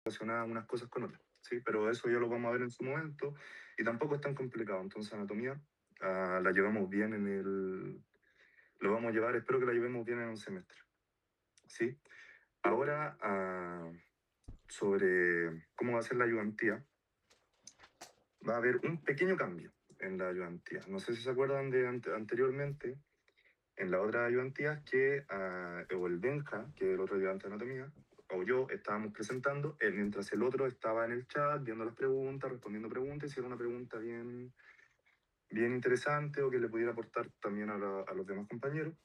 relacionadas unas cosas con otras, ¿sí? Pero eso ya lo vamos a ver en su momento y tampoco es tan complicado. Entonces, anatomía la llevamos bien en el... Lo vamos a llevar, espero que la llevemos bien en un semestre, ¿sí? Ahora, sobre cómo va a ser la ayudantía, va a haber un pequeño cambio en la ayudantía. No sé si se acuerdan de anteriormente, en la otra ayudantía, que o el Benja, que es el otro ayudante de anatomía, o yo estábamos presentando, mientras el otro estaba en el chat viendo las preguntas, respondiendo preguntas, y si era una pregunta bien interesante o que le pudiera aportar también a los demás compañeros,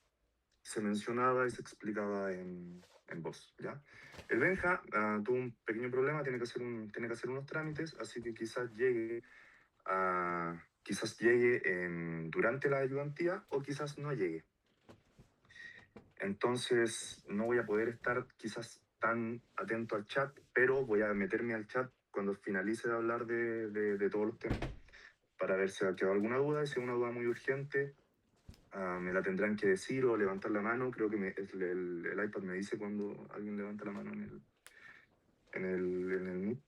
se mencionaba y se explicaba en voz, ¿ya? El Benja tuvo un pequeño problema, tiene que hacer unos trámites, así que quizás llegue durante la ayudantía o quizás no llegue. Entonces no voy a poder estar quizás tan atento al chat, pero voy a meterme al chat cuando finalice de hablar de todos los temas para ver si ha quedado alguna duda, y si es una duda muy urgente, me la tendrán que decir o levantar la mano. Creo que el iPad me dice cuando alguien levanta la mano en el Meet,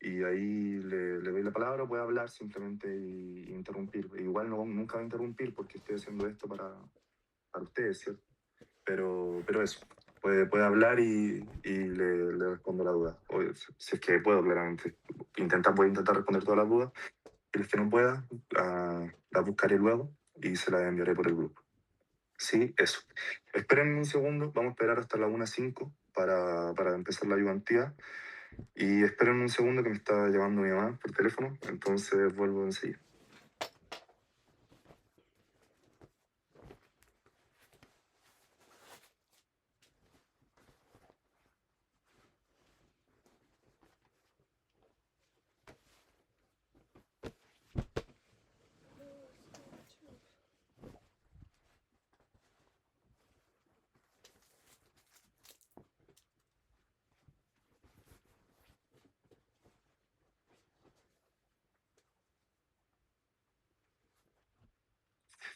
y ahí le doy la palabra, puede hablar simplemente y interrumpir. Igual nunca va a interrumpir porque estoy haciendo esto para ustedes, ¿cierto? Pero eso, puede hablar y le respondo la duda. O, si es que puedo, claramente. Voy a intentar responder todas las dudas. Y las que no pueda, las buscaré luego y se las enviaré por el grupo. Sí, eso. Esperen un segundo, vamos a esperar hasta la 1:05 para empezar la ayudantía. Y esperen un segundo que me está llamando mi mamá por teléfono, entonces vuelvo enseguida.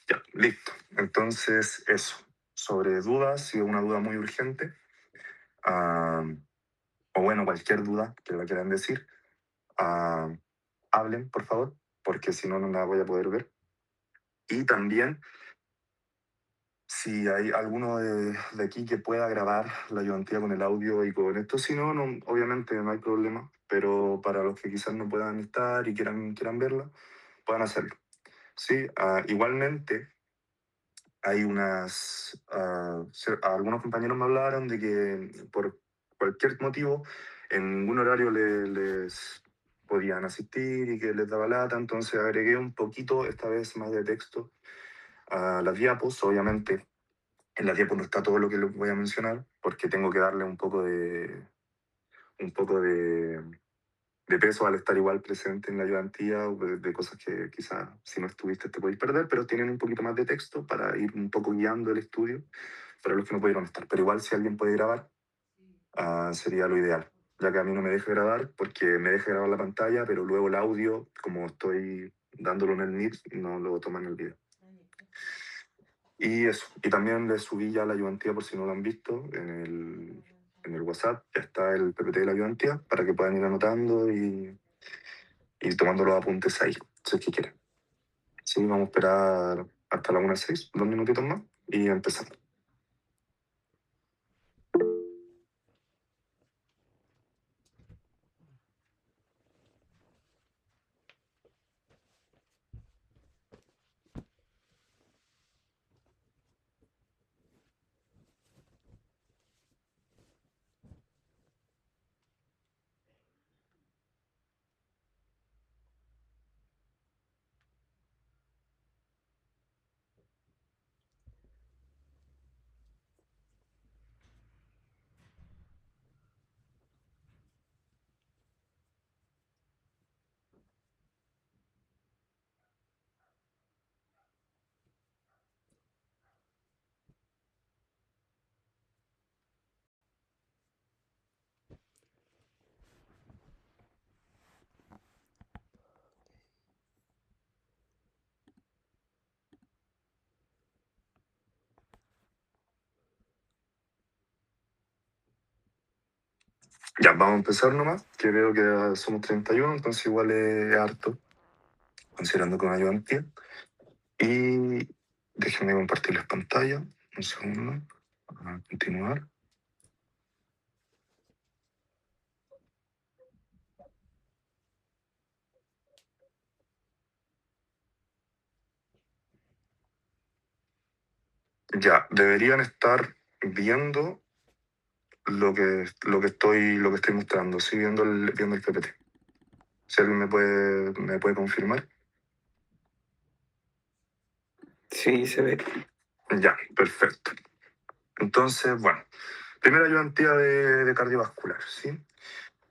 Ya, listo. Entonces, eso. Sobre dudas, si es una duda muy urgente, ah, o bueno, cualquier duda que la quieran decir, ah, hablen, por favor, porque si no, no la voy a poder ver. Y también, si hay alguno de aquí que pueda grabar la ayudantía con el audio y con esto, si no, obviamente no hay problema, pero para los que quizás no puedan estar y quieran verla, puedan hacerlo. Sí, igualmente hay algunos compañeros me hablaron de que por cualquier motivo en ningún horario les podían asistir y que les daba lata, entonces agregué un poquito, esta vez más de texto, a las diapos. Obviamente en las diapos no está todo lo que les voy a mencionar, porque tengo que darle un poco de peso al estar igual presente en la ayudantía, o de cosas que quizás si no estuviste te podéis perder, pero tienen un poquito más de texto para ir un poco guiando el estudio para los que no pudieron estar. Pero igual si alguien puede grabar, sería lo ideal, ya que a mí no me deja grabar porque me deja grabar la pantalla, pero luego el audio, como estoy dándolo en el Meet, no lo toma en el video. Y eso, y también les subí ya la ayudantía por si no lo han visto en el WhatsApp, ya está el PPT de la ayudantía para que puedan ir anotando y tomando los apuntes ahí, si es que quieren. Sí, vamos a esperar hasta la 1:06, 2 minutitos más, y empezamos. Ya, vamos a empezar nomás, que veo que somos 31, entonces igual es harto, considerando que me ayudantía. Y déjenme compartirles pantalla, un segundo, a continuar. Ya, deberían estar viendo lo que estoy mostrando, sí, viendo el PPT. Si alguien me puede confirmar. Sí, se ve. Ya, perfecto. Entonces, bueno, primera ayudantía de cardiovascular, ¿sí?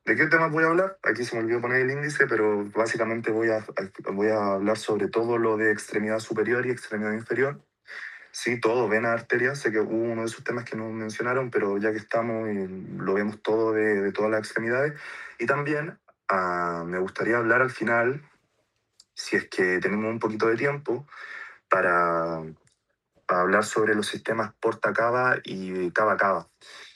¿De qué temas voy a hablar? Aquí se me olvidó poner el índice, pero básicamente voy a hablar sobre todo lo de extremidad superior y extremidad inferior. Sí, todo, vena, arteria. Sé que hubo uno de esos temas que no mencionaron, pero ya que estamos, lo vemos todo de todas las extremidades. Y también me gustaría hablar al final, si es que tenemos un poquito de tiempo, para hablar sobre los sistemas porta-cava y cava-cava,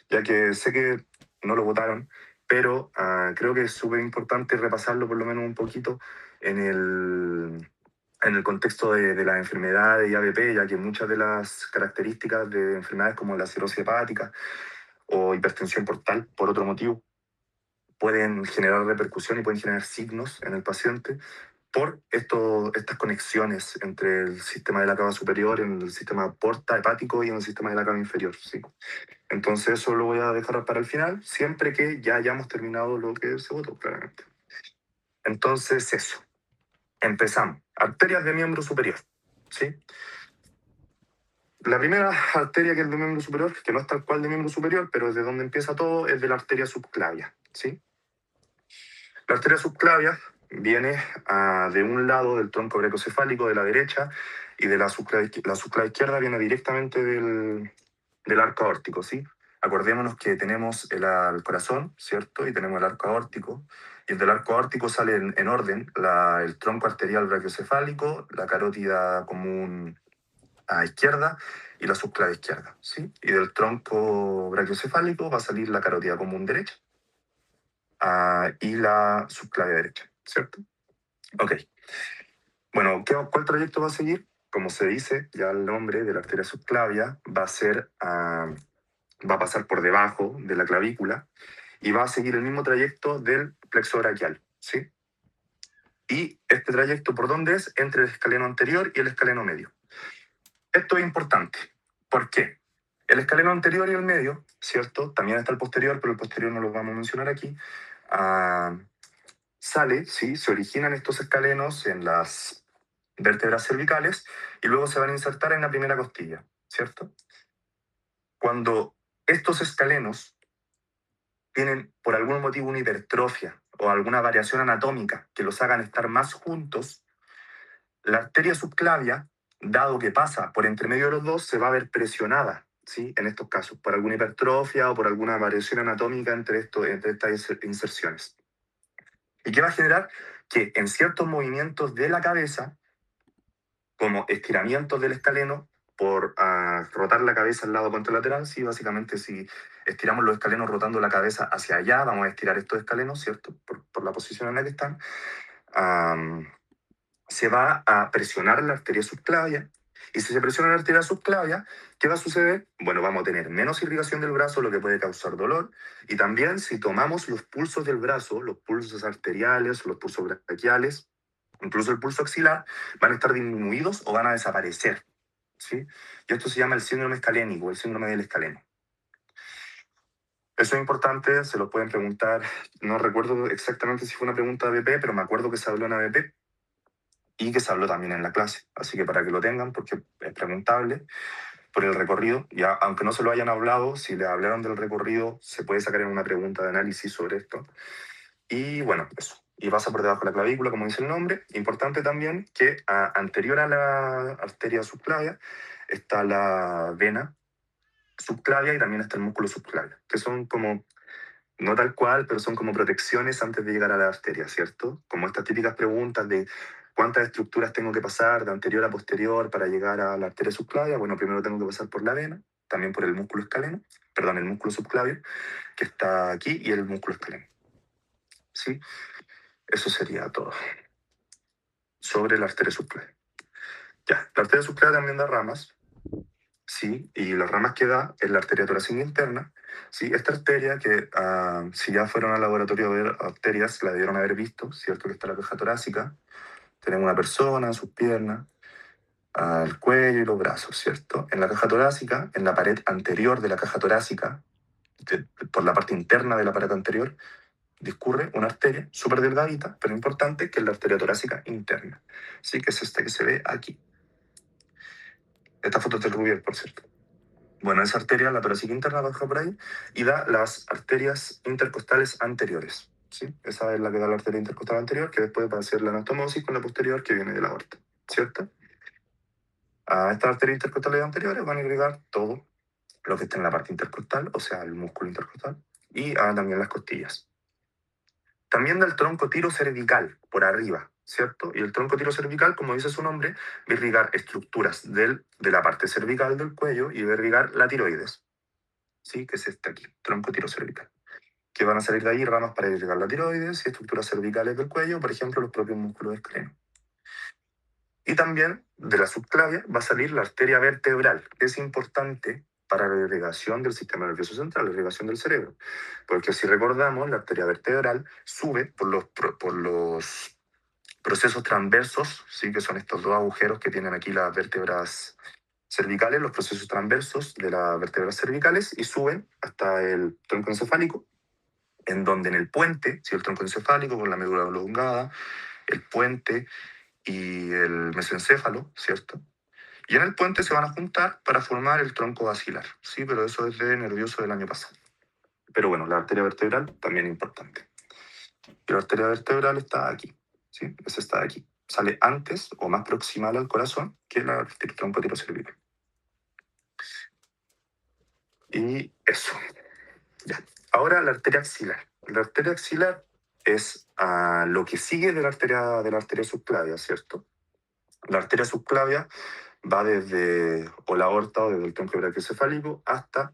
ya que sé que no lo votaron, pero creo que es súper importante repasarlo por lo menos un poquito en el contexto de las enfermedades y ABP, ya que muchas de las características de enfermedades como la cirrosis hepática o hipertensión portal, por otro motivo, pueden generar repercusión y pueden generar signos en el paciente por estas conexiones entre el sistema de la cava superior, en el sistema porta hepático y en el sistema de la cava inferior, ¿sí? Entonces eso lo voy a dejar para el final, siempre que ya hayamos terminado lo que se votó, claramente. Entonces eso, empezamos. Arterias de miembro superior, ¿sí? La primera arteria que es de miembro superior, que no es tal cual de miembro superior, pero es de donde empieza todo, es de la arteria subclavia, ¿sí? La arteria subclavia viene de un lado del tronco brachocefálico de la derecha y de la subclavia izquierda viene directamente del arco aórtico, ¿sí? Acordémonos que tenemos el corazón, ¿cierto? Y tenemos el arco aórtico. Y del arco aórtico sale en orden el tronco arterial brachiocefálico, la carótida común a izquierda y la subclavia izquierda, ¿sí? Y del tronco brachiocefálico va a salir la carótida común derecha y la subclavia derecha, ¿cierto? Ok. Bueno, ¿cuál trayecto va a seguir? Como se dice, ya el nombre de la arteria subclavia va a pasar por debajo de la clavícula y va a seguir el mismo trayecto del plexo braquial, ¿sí? Y este trayecto, ¿por dónde es? Entre el escaleno anterior y el escaleno medio. Esto es importante. ¿Por qué? El escaleno anterior y el medio, ¿cierto? También está el posterior, pero el posterior no lo vamos a mencionar aquí. Sale, ¿sí? Se originan estos escalenos en las vértebras cervicales y luego se van a insertar en la primera costilla, ¿cierto? Cuando estos escalenos tienen por algún motivo una hipertrofia o alguna variación anatómica que los hagan estar más juntos, la arteria subclavia, dado que pasa por entre medio de los dos, se va a ver presionada, ¿sí? En estos casos, por alguna hipertrofia o por alguna variación anatómica entre estas inserciones. ¿Y qué va a generar? Que en ciertos movimientos de la cabeza, como estiramientos del escaleno, por rotar la cabeza al lado contralateral, sí, básicamente si estiramos los escalenos rotando la cabeza hacia allá, vamos a estirar estos escalenos, ¿cierto? Por la posición en la que están. Se va a presionar la arteria subclavia. Y si se presiona la arteria subclavia, ¿qué va a suceder? Bueno, vamos a tener menos irrigación del brazo, lo que puede causar dolor. Y también si tomamos los pulsos del brazo, los pulsos arteriales, los pulsos braquiales, incluso el pulso axilar, van a estar disminuidos o van a desaparecer, ¿sí? Y esto se llama el síndrome escalénico, el síndrome del escaleno. Eso es importante, se lo pueden preguntar. No recuerdo exactamente si fue una pregunta de BP, pero me acuerdo que se habló en ABP y que se habló también en la clase. Así que para que lo tengan, porque es preguntable por el recorrido, ya aunque no se lo hayan hablado, si le hablaron del recorrido, se puede sacar en una pregunta de análisis sobre esto. Y bueno, eso. Y pasa por debajo de la clavícula, como dice el nombre. Importante también que anterior a la arteria subclavia está la vena subclavia y también está el músculo subclavio, que son como, no tal cual, pero son como protecciones antes de llegar a la arteria, ¿cierto? Como estas típicas preguntas de cuántas estructuras tengo que pasar de anterior a posterior para llegar a la arteria subclavia. Bueno, primero tengo que pasar por la vena, también por el músculo escaleno, perdón, el músculo subclavio, que está aquí, y el músculo escaleno. ¿Sí? Eso sería todo sobre la arteria subclavia. Ya, la arteria subclavia también da ramas, ¿sí? Y las ramas que da es la arteria torácica interna, ¿sí? Esta arteria que, si ya fueron al laboratorio a ver arterias, la debieron haber visto, ¿cierto? Que está la caja torácica, tenemos una persona, sus piernas, el cuello y los brazos, ¿cierto? En la caja torácica, en la pared anterior de la caja torácica, por la parte interna de la pared anterior, discurre una arteria súper delgadita, pero importante, que es la arteria torácica interna. Sí, que es esta que se ve aquí. Esta foto es del Rubier, por cierto. Bueno, esa arteria, la torácica interna, baja por ahí y da las arterias intercostales anteriores. ¿Sí? Esa es la que da la arteria intercostal anterior, que después va a ser la anastomosis con la posterior, que viene de la aorta. ¿Cierto? A estas arterias intercostales anteriores van a agregar todo lo que está en la parte intercostal, o sea, el músculo intercostal, y también las costillas. También del tronco tiro cervical, por arriba, ¿cierto? Y el tronco tiro cervical, como dice su nombre, va a irrigar estructuras de la parte cervical del cuello y va a irrigar la tiroides, ¿sí? Que es este aquí, tronco tiro cervical. Que van a salir de ahí ramas para irrigar la tiroides y estructuras cervicales del cuello, por ejemplo, los propios músculos esclenos. Y también de la subclavia va a salir la arteria vertebral, que es importante para la irrigación del sistema nervioso central, la irrigación del cerebro. Porque si recordamos, la arteria vertebral sube por los procesos transversos, ¿sí? Que son estos dos agujeros que tienen aquí las vértebras cervicales, los procesos transversos de las vértebras cervicales, y suben hasta el tronco encefálico, en donde en el puente, ¿sí? El tronco encefálico con la médula oblongada, el puente y el mesencéfalo, ¿cierto? Y en el puente se van a juntar para formar el tronco basilar, ¿sí? Pero eso es de nervioso del año pasado. Pero bueno, la arteria vertebral también es importante. Y la arteria vertebral está aquí, ¿sí? Esa está aquí. Sale antes o más proximal al corazón que el tronco tirocervical. Y eso, ya. Ahora la arteria axilar. La arteria axilar es lo que sigue de la arteria subclavia, ¿cierto? La arteria subclavia va desde o la aorta o desde el tronco brachiocefálico hasta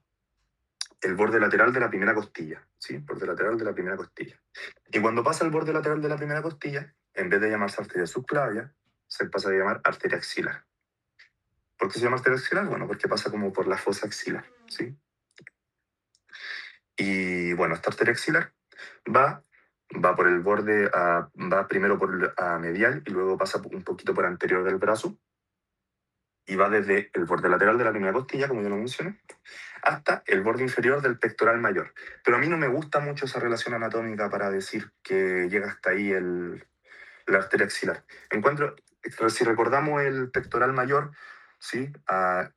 el borde lateral de la primera costilla, ¿sí? Borde lateral de la primera costilla. Y cuando pasa el borde lateral de la primera costilla, en vez de llamarse arteria subclavia, se pasa a llamar arteria axilar. ¿Por qué se llama arteria axilar? Bueno, porque pasa como por la fosa axilar, ¿sí? Y bueno, esta arteria axilar va por el borde, va primero por medial y luego pasa un poquito por anterior del brazo y va desde el borde lateral de la primera costilla, como yo lo mencioné, hasta el borde inferior del pectoral mayor. Pero a mí no me gusta mucho esa relación anatómica para decir que llega hasta ahí la arteria axilar. Encuentro, si recordamos el pectoral mayor, ¿sí?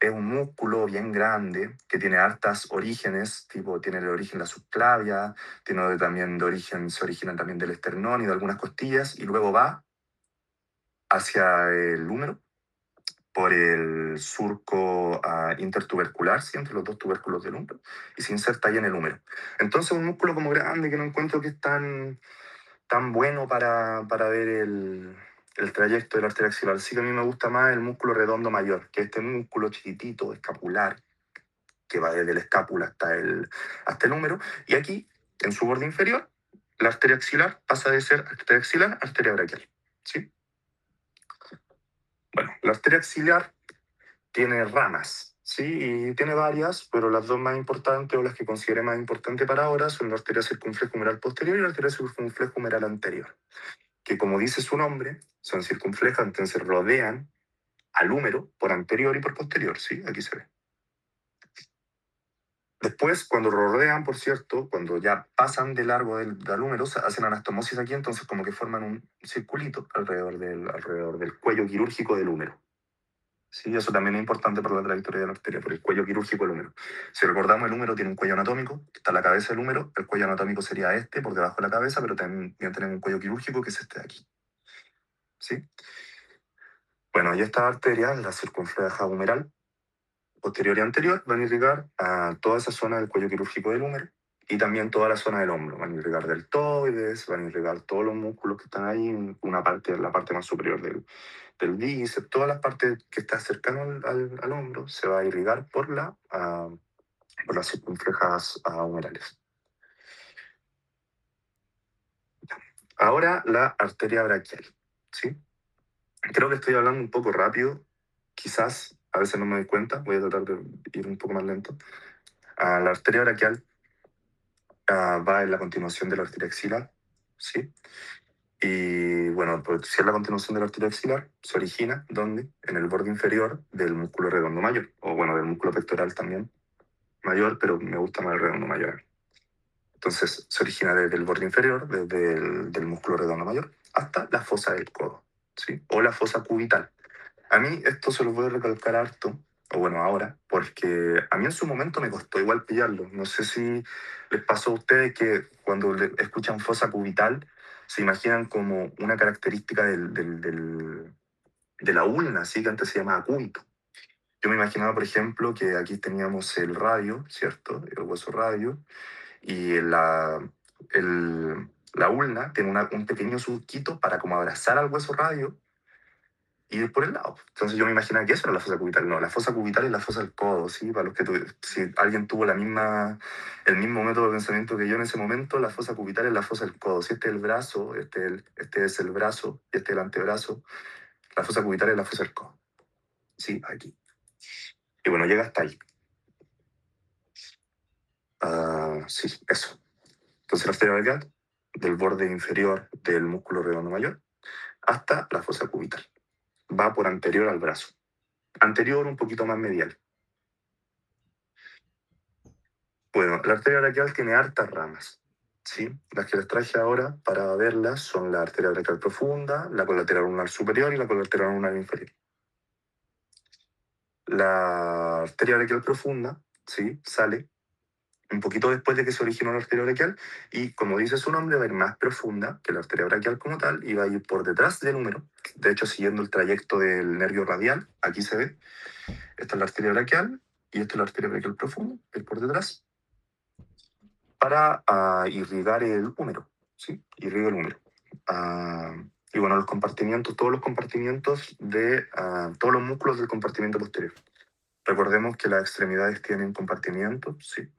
Es un músculo bien grande que tiene hartas orígenes, tipo tiene el origen de la subclavia, tiene también de origen, se origina también del esternón y de algunas costillas, y luego va hacia el húmero por el surco intertubercular, ¿sí? Entre los dos tubérculos del húmero, y se inserta ahí en el húmero. Entonces un músculo como grande que no encuentro que es tan bueno para ver el trayecto de la arteria axilar. Sí que a mí me gusta más el músculo redondo mayor, que es este músculo chiquitito, escapular, que va desde la escápula hasta el húmero, y aquí, en su borde inferior, la arteria axilar pasa de ser arteria axilar a arteria braquial, ¿sí? Bueno, la arteria axilar tiene ramas, ¿sí? Y tiene varias, pero las dos más importantes o las que considere más importantes para ahora son la arteria circunflejo-humeral posterior y la arteria circunflejo-humeral anterior, que como dice su nombre, son circunflejas, entonces rodean al húmero por anterior y por posterior, ¿sí? Aquí se ve. Después, cuando rodean, por cierto, cuando ya pasan de largo del húmero, hacen anastomosis aquí, entonces como que forman un circulito alrededor del cuello quirúrgico del húmero. Sí, eso también es importante para la trayectoria de la arteria, por el cuello quirúrgico del húmero. Si recordamos, el húmero tiene un cuello anatómico, está la cabeza del húmero, el cuello anatómico sería este, por debajo de la cabeza, pero también tenemos un cuello quirúrgico que es este de aquí. ¿Sí? Bueno, y estas arterias, la circunfleja humeral, posterior y anterior, van a irrigar a toda esa zona del cuello quirúrgico del húmero y también toda la zona del hombro. Van a irrigar deltoides, van a irrigar todos los músculos que están ahí, una parte, la parte más superior del bíceps, todas las partes que están cercanas al hombro, se va a irrigar por por las circunflejas humerales. Ahora la arteria braquial, ¿sí? Creo que estoy hablando un poco rápido, quizás, a veces no me doy cuenta, voy a tratar de ir un poco más lento. La arteria braquial va en la continuación de la arteria axilar, ¿sí? Y bueno, pues si es la continuación de la arteria axilar, se origina, ¿dónde? En el borde inferior del músculo redondo mayor, o bueno, del músculo pectoral también mayor, pero me gusta más el redondo mayor. Entonces se origina desde el borde inferior, desde del músculo redondo mayor, hasta la fosa del codo, ¿sí? O la fosa cubital. A mí esto se lo voy a recalcar harto, o bueno, ahora, porque a mí en su momento me costó igual pillarlo. No sé si les pasó a ustedes que cuando escuchan fosa cubital se imaginan como una característica de la ulna, ¿sí? Que antes se llamaba cúbito. Yo me imaginaba, por ejemplo, que aquí teníamos el radio, ¿cierto? El hueso radio, y la ulna tiene un pequeño surquito para como abrazar al hueso radio y ir por el lado. Entonces yo me imaginaba que eso era la fosa cubital. No, la fosa cubital es la fosa del codo, ¿sí? Para los que si alguien tuvo el mismo método de pensamiento que yo en ese momento, la fosa cubital es la fosa del codo. Si este es el brazo, este es el brazo y este es el antebrazo, la fosa cubital es la fosa del codo. ¿Sí? Aquí. Y bueno, llega hasta ahí. Sí, eso. Entonces la arteria braquial, del borde inferior del músculo redondo mayor hasta la fosa cubital. Va por anterior al brazo. Anterior, un poquito más medial. Bueno, la arteria braquial tiene hartas ramas, ¿sí? Las que les traje ahora para verlas son la arteria braquial profunda, la colateral ulnar superior y la colateral ulnar inferior. La arteria braquial profunda, ¿sí? Sale un poquito después de que se originó la arteria braquial y, como dice su nombre, va a ir más profunda que la arteria braquial como tal y va a ir por detrás del húmero. De hecho, siguiendo el trayecto del nervio radial, aquí se ve, esta es la arteria braquial y esta es la arteria braquial profunda, que es por detrás, para irrigar el húmero, ¿sí? Irriga el húmero. Y bueno, todos los compartimientos todos los músculos del compartimento posterior. Recordemos que las extremidades tienen compartimientos, ¿sí?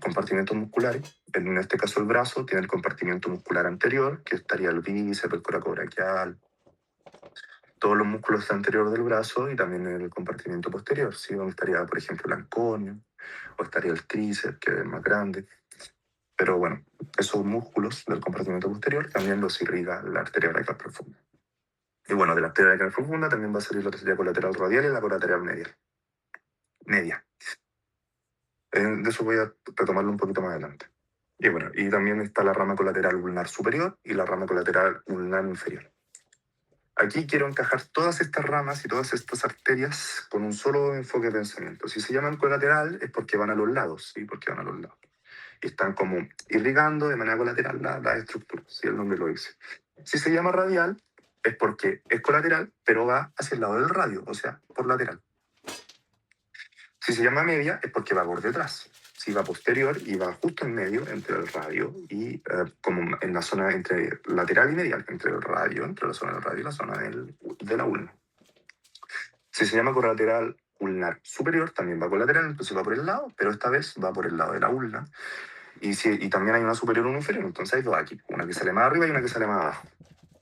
Compartimentos musculares. En este caso el brazo tiene el compartimiento muscular anterior, que estaría el bíceps, el coracobraquial, todos los músculos anteriores del brazo y también el compartimiento posterior, ¿sí? Donde estaría, por ejemplo, el anconio, o estaría el tríceps, que es más grande. Pero bueno, esos músculos del compartimento posterior también los irriga la arteria braquial profunda. Y bueno, de la arteria braquial profunda también va a salir la arteria colateral radial y la colateral media. De eso voy a retomarlo un poquito más adelante. Y bueno, y también está la rama colateral ulnar superior y la rama colateral ulnar inferior. Aquí quiero encajar todas estas ramas y todas estas arterias con un solo enfoque de pensamiento. Si se llaman colateral es porque van a los lados, ¿sí? Porque van a los lados. Y están como irrigando de manera colateral la estructura, si el nombre lo dice. Si se llama radial, es porque es colateral, pero va hacia el lado del radio, o sea, por lateral. Si se llama media, es porque va por detrás. Si va posterior y va justo en medio entre el radio y como en la zona entre lateral y medial, entre el radio, entre la zona del radio y la zona de la ulna. Si se llama colateral ulnar superior, también va colateral, entonces va por el lado, pero esta vez va por el lado de la ulna. Y también hay una superior y una inferior, entonces hay dos aquí, una que sale más arriba y una que sale más abajo.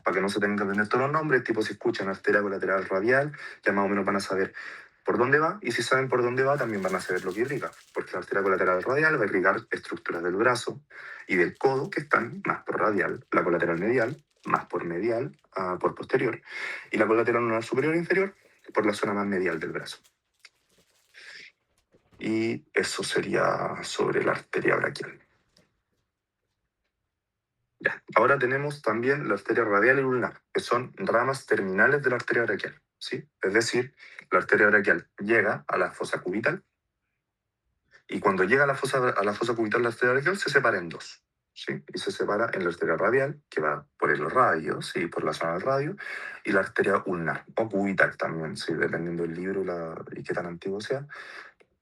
Para que no se tengan que aprender todos los nombres, tipo si escuchan arteria colateral radial, ya más o menos van a saber por dónde va, y si saben por dónde va, también van a saber lo que irriga, porque la arteria colateral radial va a irrigar estructuras del brazo y del codo que están más por radial, la colateral medial más por medial, por posterior, y la colateral ulnar superior e inferior por la zona más medial del brazo. Y eso sería sobre la arteria braquial. Ya. Ahora tenemos también la arteria radial y ulnar, que son ramas terminales de la arteria braquial, ¿sí? Es decir, la arteria braquial llega a la fosa cubital y cuando llega a la fosa cubital la arteria braquial se separa en dos, ¿sí? Y se separa en la arteria radial, que va por el radio, ¿sí? Por la zona del radio, y la arteria ulnar, o cubital también, ¿sí? Dependiendo del libro y qué tan antiguo sea,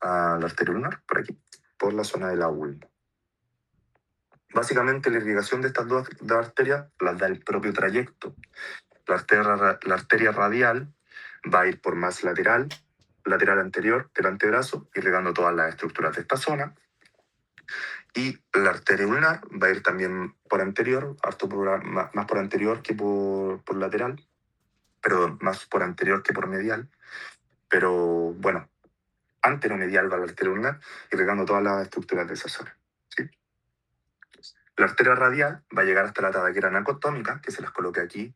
la arteria ulnar, por aquí, por la zona de la ulna. Básicamente, la irrigación de estas dos arterias las da el propio trayecto. La arteria radial va a ir por más lateral, lateral anterior del antebrazo, irrigando todas las estructuras de esta zona. Y la arteria ulnar va a ir también por anterior, más por anterior que por lateral, perdón, más por anterior que por medial, pero bueno, anteromedial va la arteria ulnar, irrigando todas las estructuras de esa zona. ¿Sí? La arteria radial va a llegar hasta la tabaquera anacotómica, que se las coloque aquí,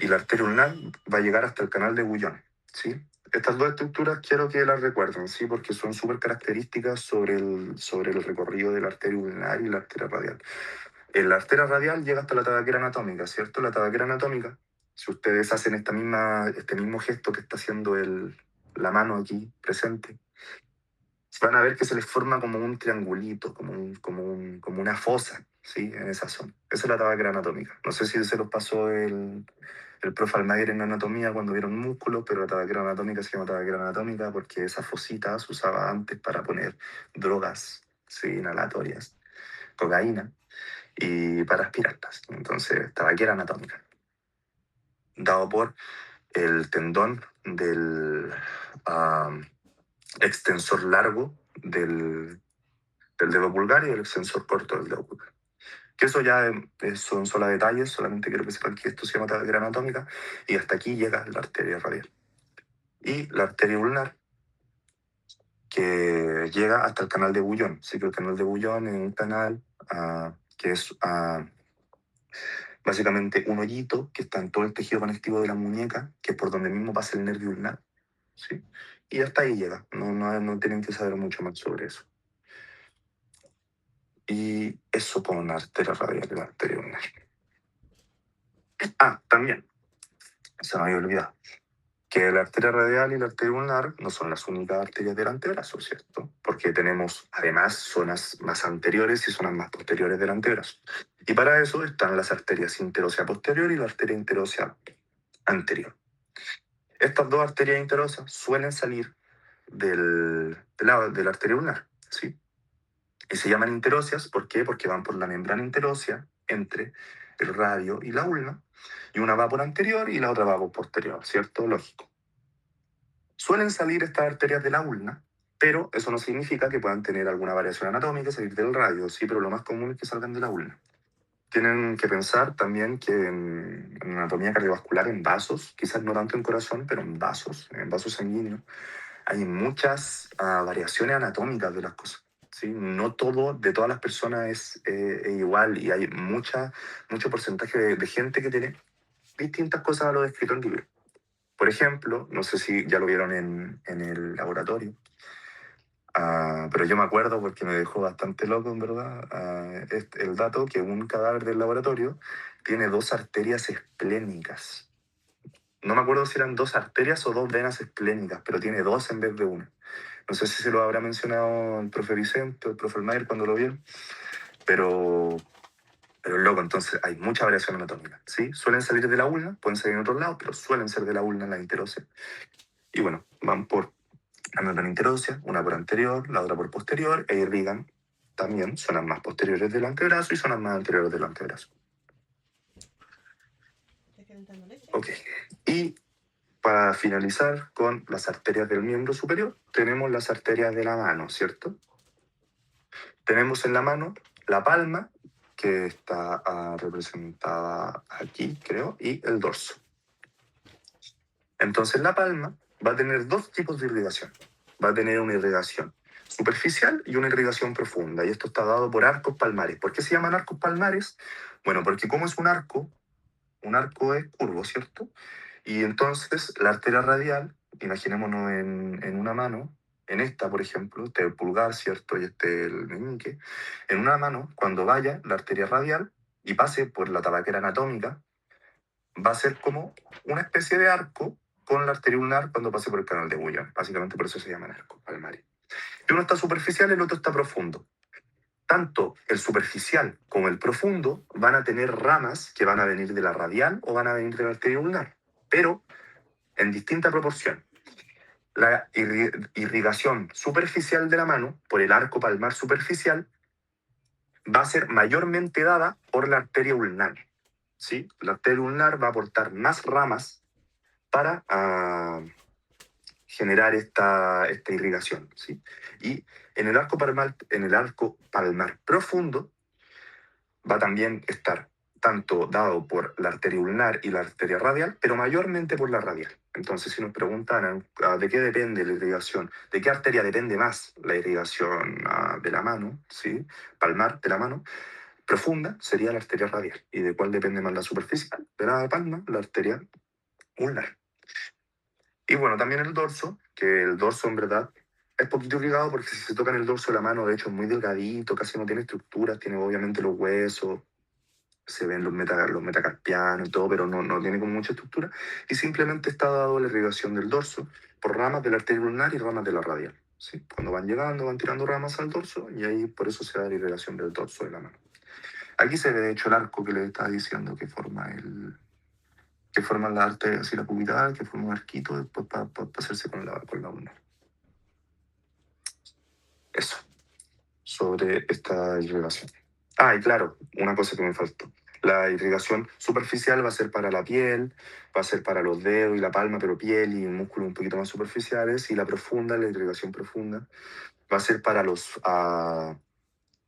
y la arteria ulnar va a llegar hasta el canal de Guyon. ¿Sí? Estas dos estructuras quiero que las recuerden, ¿sí? Porque son súper características sobre el recorrido de la arteria ulnar y la arteria radial. La arteria radial llega hasta la tabaquera anatómica, ¿cierto? La tabaquera anatómica, si ustedes hacen este mismo gesto que está haciendo la mano aquí presente, van a ver que se les forma como un triangulito, como una fosa, ¿sí? En esa zona. Esa es la tabaquera anatómica. No sé si se los pasó el profe Almaguer en anatomía cuando vieron músculos, pero la tabaquera anatómica se llama tabaquera anatómica porque esa fosita se usaba antes para poner drogas, ¿sí? Inhalatorias, cocaína, y para aspirarlas. Entonces, tabaquera anatómica. Dado por el tendón del extensor largo del dedo pulgar y el extensor corto del dedo pulgar. Que eso ya son solo detalles, solamente quiero que sepan que esto se llama tabaquera anatómica y hasta aquí llega la arteria radial. Y la arteria ulnar, que llega hasta el canal de Bullón. Sí que el canal de Bullón es un canal que es básicamente un hoyito que está en todo el tejido conectivo de la muñeca, que es por donde mismo pasa el nervio ulnar. ¿Sí? Y hasta ahí llega. No tienen que saber mucho más sobre eso. Y eso con la arteria radial y la arteria ulnar. También, se me había olvidado, que la arteria radial y la arteria ulnar no son las únicas arterias del antebrazo, ¿cierto? Porque tenemos además zonas más anteriores y zonas más posteriores del antebrazo. Y para eso están las arterias interósea posterior y la arteria interósea anterior. Estas dos arterias interosas suelen salir del lado de la arteria ulnar, ¿sí? Y se llaman interóseas, ¿por qué? Porque van por la membrana interósea entre el radio y la ulna, y una va por anterior y la otra va por posterior, ¿cierto? Lógico. Suelen salir estas arterias de la ulna, pero eso no significa que puedan tener alguna variación anatómica, salir del radio, sí, pero lo más común es que salgan de la ulna. Tienen que pensar también que en anatomía cardiovascular, en vasos, quizás no tanto en corazón, pero en vasos sanguíneos, hay muchas variaciones anatómicas de las cosas. ¿Sí? No todo de todas las personas es igual y hay mucho porcentaje de gente que tiene distintas cosas a lo descrito en el libro. Por ejemplo, no sé si ya lo vieron en el laboratorio, pero yo me acuerdo porque me dejó bastante loco, en verdad, el dato que un cadáver del laboratorio tiene 2 arterias esplénicas. No me acuerdo si eran 2 arterias o 2 venas esplénicas, pero tiene 2 en vez de 1. No sé si se lo habrá mencionado el profe Vicente o el profe Almayer cuando lo vieron, pero loco, entonces hay mucha variación anatómica, ¿sí? Suelen salir de la ulna, pueden salir en otros lados, pero suelen ser de la ulna en la interósea. Y bueno, van por la membrana interósea, una por anterior, la otra por posterior, e irrigan también zonas más posteriores del antebrazo y zonas más anteriores del antebrazo. Ok, y para finalizar con las arterias del miembro superior, tenemos las arterias de la mano, ¿cierto? Tenemos en la mano la palma, que está representada aquí, creo, y el dorso. Entonces la palma va a tener 2 tipos de irrigación. Va a tener una irrigación superficial y una irrigación profunda, y esto está dado por arcos palmares. ¿Por qué se llaman arcos palmares? Bueno, porque como es un arco es curvo, ¿cierto? Y entonces la arteria radial, imaginémonos en una mano, en esta, por ejemplo, este el pulgar, ¿cierto? Y este el meñique. En una mano, cuando vaya la arteria radial y pase por la tabaquera anatómica, va a ser como una especie de arco con la arteria ulnar cuando pase por el canal de Bullón. Básicamente por eso se llaman arcos palmares. Y uno está superficial y el otro está profundo. Tanto el superficial como el profundo van a tener ramas que van a venir de la radial o van a venir de la arteria ulnar, pero en distinta proporción. La irrigación superficial de la mano por el arco palmar superficial va a ser mayormente dada por la arteria ulnar. ¿Sí? La arteria ulnar va a aportar más ramas para generar esta irrigación, ¿sí? Y en el arco palmar profundo va a también estar tanto dado por la arteria ulnar y la arteria radial, pero mayormente por la radial. Entonces, si nos preguntaran de qué depende la irrigación, de qué arteria depende más la irrigación de la mano, ¿sí? Palmar de la mano, profunda sería la arteria radial. ¿Y de cuál depende más la superficial? De la palma, la arteria ulnar. Y bueno, también el dorso, que el dorso en verdad es poquito irrigado porque si se toca en el dorso de la mano, de hecho es muy delgadito, casi no tiene estructuras, tiene obviamente los huesos, se ven los metacarpianos y todo, pero no tiene como mucha estructura, y simplemente está dado la irrigación del dorso por ramas de la arteria ulnar y ramas de la radial. ¿Sí? Cuando van llegando, van tirando ramas al dorso, y ahí por eso se da la irrigación del dorso de la mano. Aquí se ve de hecho el arco que les estaba diciendo que forma la arteria, así la cubital, que forma un arquito después para hacerse con la ulnar. Eso, sobre esta irrigación. Ah, y claro, una cosa que me faltó. La irrigación superficial va a ser para la piel, va a ser para los dedos y la palma, pero piel y músculos un poquito más superficiales. Y la profunda, la irrigación profunda, va a ser para los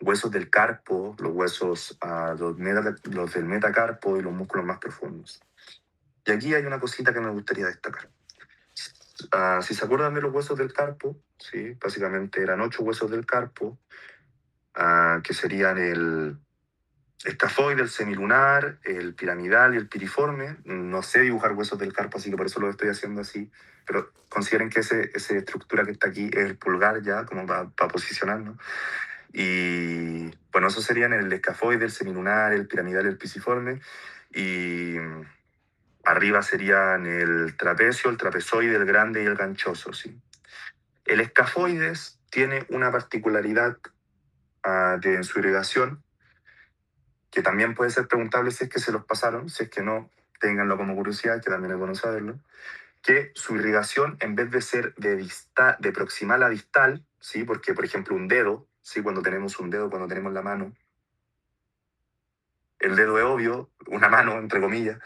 huesos del carpo, los huesos, los del metacarpo y los músculos más profundos. Y aquí hay una cosita que me gustaría destacar. Si se acuerdan de los huesos del carpo, ¿sí? Básicamente eran 8 huesos del carpo, que serían el escafoide, el semilunar, el piramidal y el piriforme. No sé dibujar huesos del carpo, así que por eso lo estoy haciendo así. Pero consideren que esa estructura que está aquí es el pulgar ya, como para posicionarnos. Y bueno, esos serían el escafoide, el semilunar, el piramidal y el pisiforme. Y arriba serían el trapecio, el trapezoide, el grande y el ganchoso, ¿sí? El escafoides tiene una particularidad en su irrigación, que también puede ser preguntable si es que se los pasaron, si es que no, ténganlo como curiosidad, que también es bueno saberlo, que su irrigación, en vez de ser de proximal a distal, ¿sí? Porque, por ejemplo, un dedo, ¿sí? Cuando tenemos un dedo, cuando tenemos la mano, el dedo es obvio, una mano, entre comillas,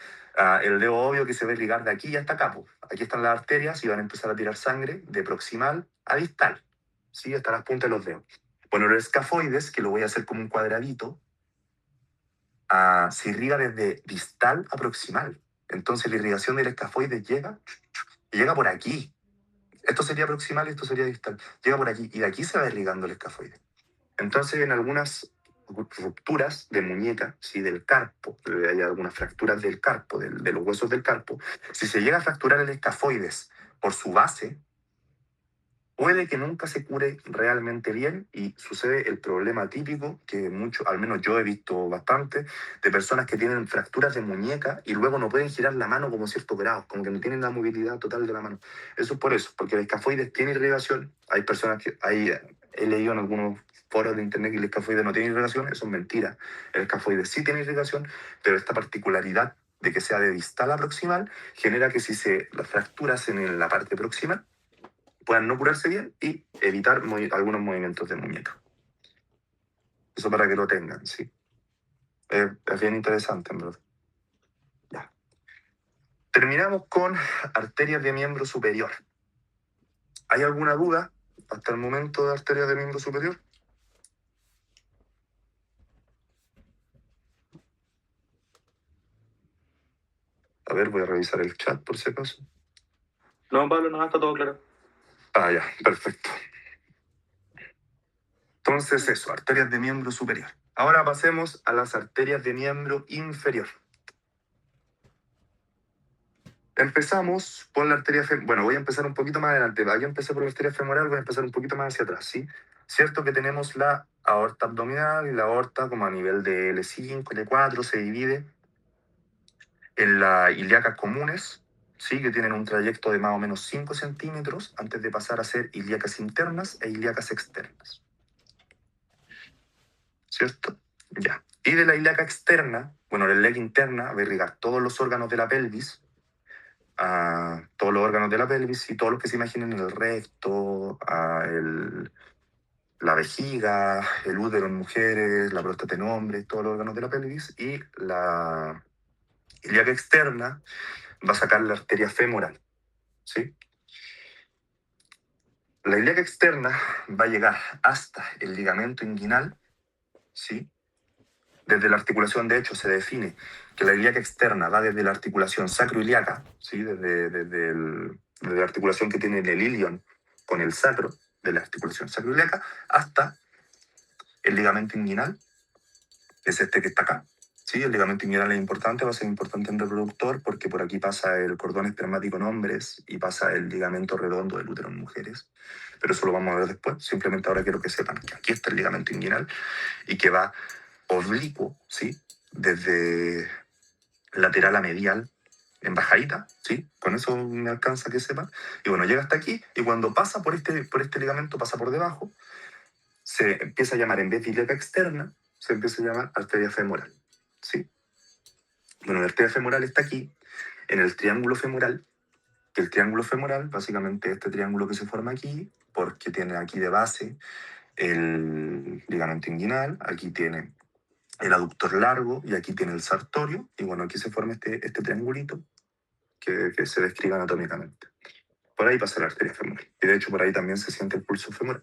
el dedo obvio que se va a irrigar de aquí hasta acá. Aquí están las arterias y van a empezar a tirar sangre de proximal a distal, ¿sí? Hasta las puntas de los dedos. Bueno, los escafoides, que lo voy a hacer como un cuadradito, se irriga desde distal a proximal. Entonces la irrigación del escafoide llega por aquí. Esto sería proximal y esto sería distal. Llega por aquí y de aquí se va irrigando el escafoide. Entonces en algunas rupturas de muñeca, ¿sí? Del carpo, hay algunas fracturas del carpo, de los huesos del carpo, si se llega a fracturar el escafoides por su base, puede que nunca se cure realmente bien y sucede el problema típico que al menos yo he visto bastante, de personas que tienen fracturas de muñeca y luego no pueden girar la mano como ciertos grados, como que no tienen la movilidad total de la mano. Eso es por eso, porque el escafoides tiene irrigación. Hay personas he leído en algunos foros de internet que el escafoides no tiene irrigación, eso es mentira. El escafoides sí tiene irrigación, pero esta particularidad de que sea de distal a proximal genera que si las fracturas en la parte proximal puedan no curarse bien y evitar algunos movimientos de muñeca. Eso para que lo tengan, ¿sí? Es bien interesante, en verdad. Ya. Terminamos con arterias de miembro superior. ¿Hay alguna duda hasta el momento de arterias de miembro superior? A ver, voy a revisar el chat por si acaso. No, Pablo, no, está todo claro. Ya, perfecto. Entonces eso, arterias de miembro superior. Ahora pasemos a las arterias de miembro inferior. Empezamos por la arteria femoral. Bueno, voy a empezar un poquito más adelante. Aquí empecé por la arteria femoral, voy a empezar un poquito más hacia atrás, ¿sí? Cierto que tenemos la aorta abdominal y la aorta como a nivel de L5, L4, se divide en las ilíacas comunes, ¿sí? Que tienen un trayecto de más o menos 5 centímetros antes de pasar a ser ilíacas internas e ilíacas externas. ¿Cierto? Ya. Y de la ilíaca externa, bueno, la ilíaca interna va a irrigar todos los órganos de la pelvis, a todos los órganos de la pelvis y todos los que se imaginen, el recto, la vejiga, el útero en mujeres, la próstata en hombres, todos los órganos de la pelvis. Y la ilíaca externa va a sacar la arteria femoral, ¿sí? La ilíaca externa va a llegar hasta el ligamento inguinal, ¿sí? Desde la articulación, de hecho, se define que la ilíaca externa va desde la articulación sacroiliaca, ¿sí? Desde la articulación que tiene el ilion con el sacro, de la articulación sacroiliaca, hasta el ligamento inguinal, es este que está acá. Sí, el ligamento inguinal es importante, va a ser importante en reproductor porque por aquí pasa el cordón espermático en hombres y pasa el ligamento redondo del útero en mujeres. Pero eso lo vamos a ver después. Simplemente ahora quiero que sepan que aquí está el ligamento inguinal y que va oblicuo, ¿sí? Desde lateral a medial, en bajadita, ¿sí? Con eso me alcanza que sepan. Y bueno, llega hasta aquí y cuando pasa por este ligamento, pasa por debajo, se empieza a llamar, en vez de ilíaca externa, se empieza a llamar arteria femoral, ¿sí? Bueno, la arteria femoral está aquí, en el triángulo femoral, que el triángulo femoral, básicamente este triángulo que se forma aquí, porque tiene aquí de base el ligamento inguinal, aquí tiene el aductor largo y aquí tiene el sartorio, y bueno, aquí se forma este triangulito que se describe anatómicamente. Por ahí pasa la arteria femoral, y de hecho por ahí también se siente el pulso femoral.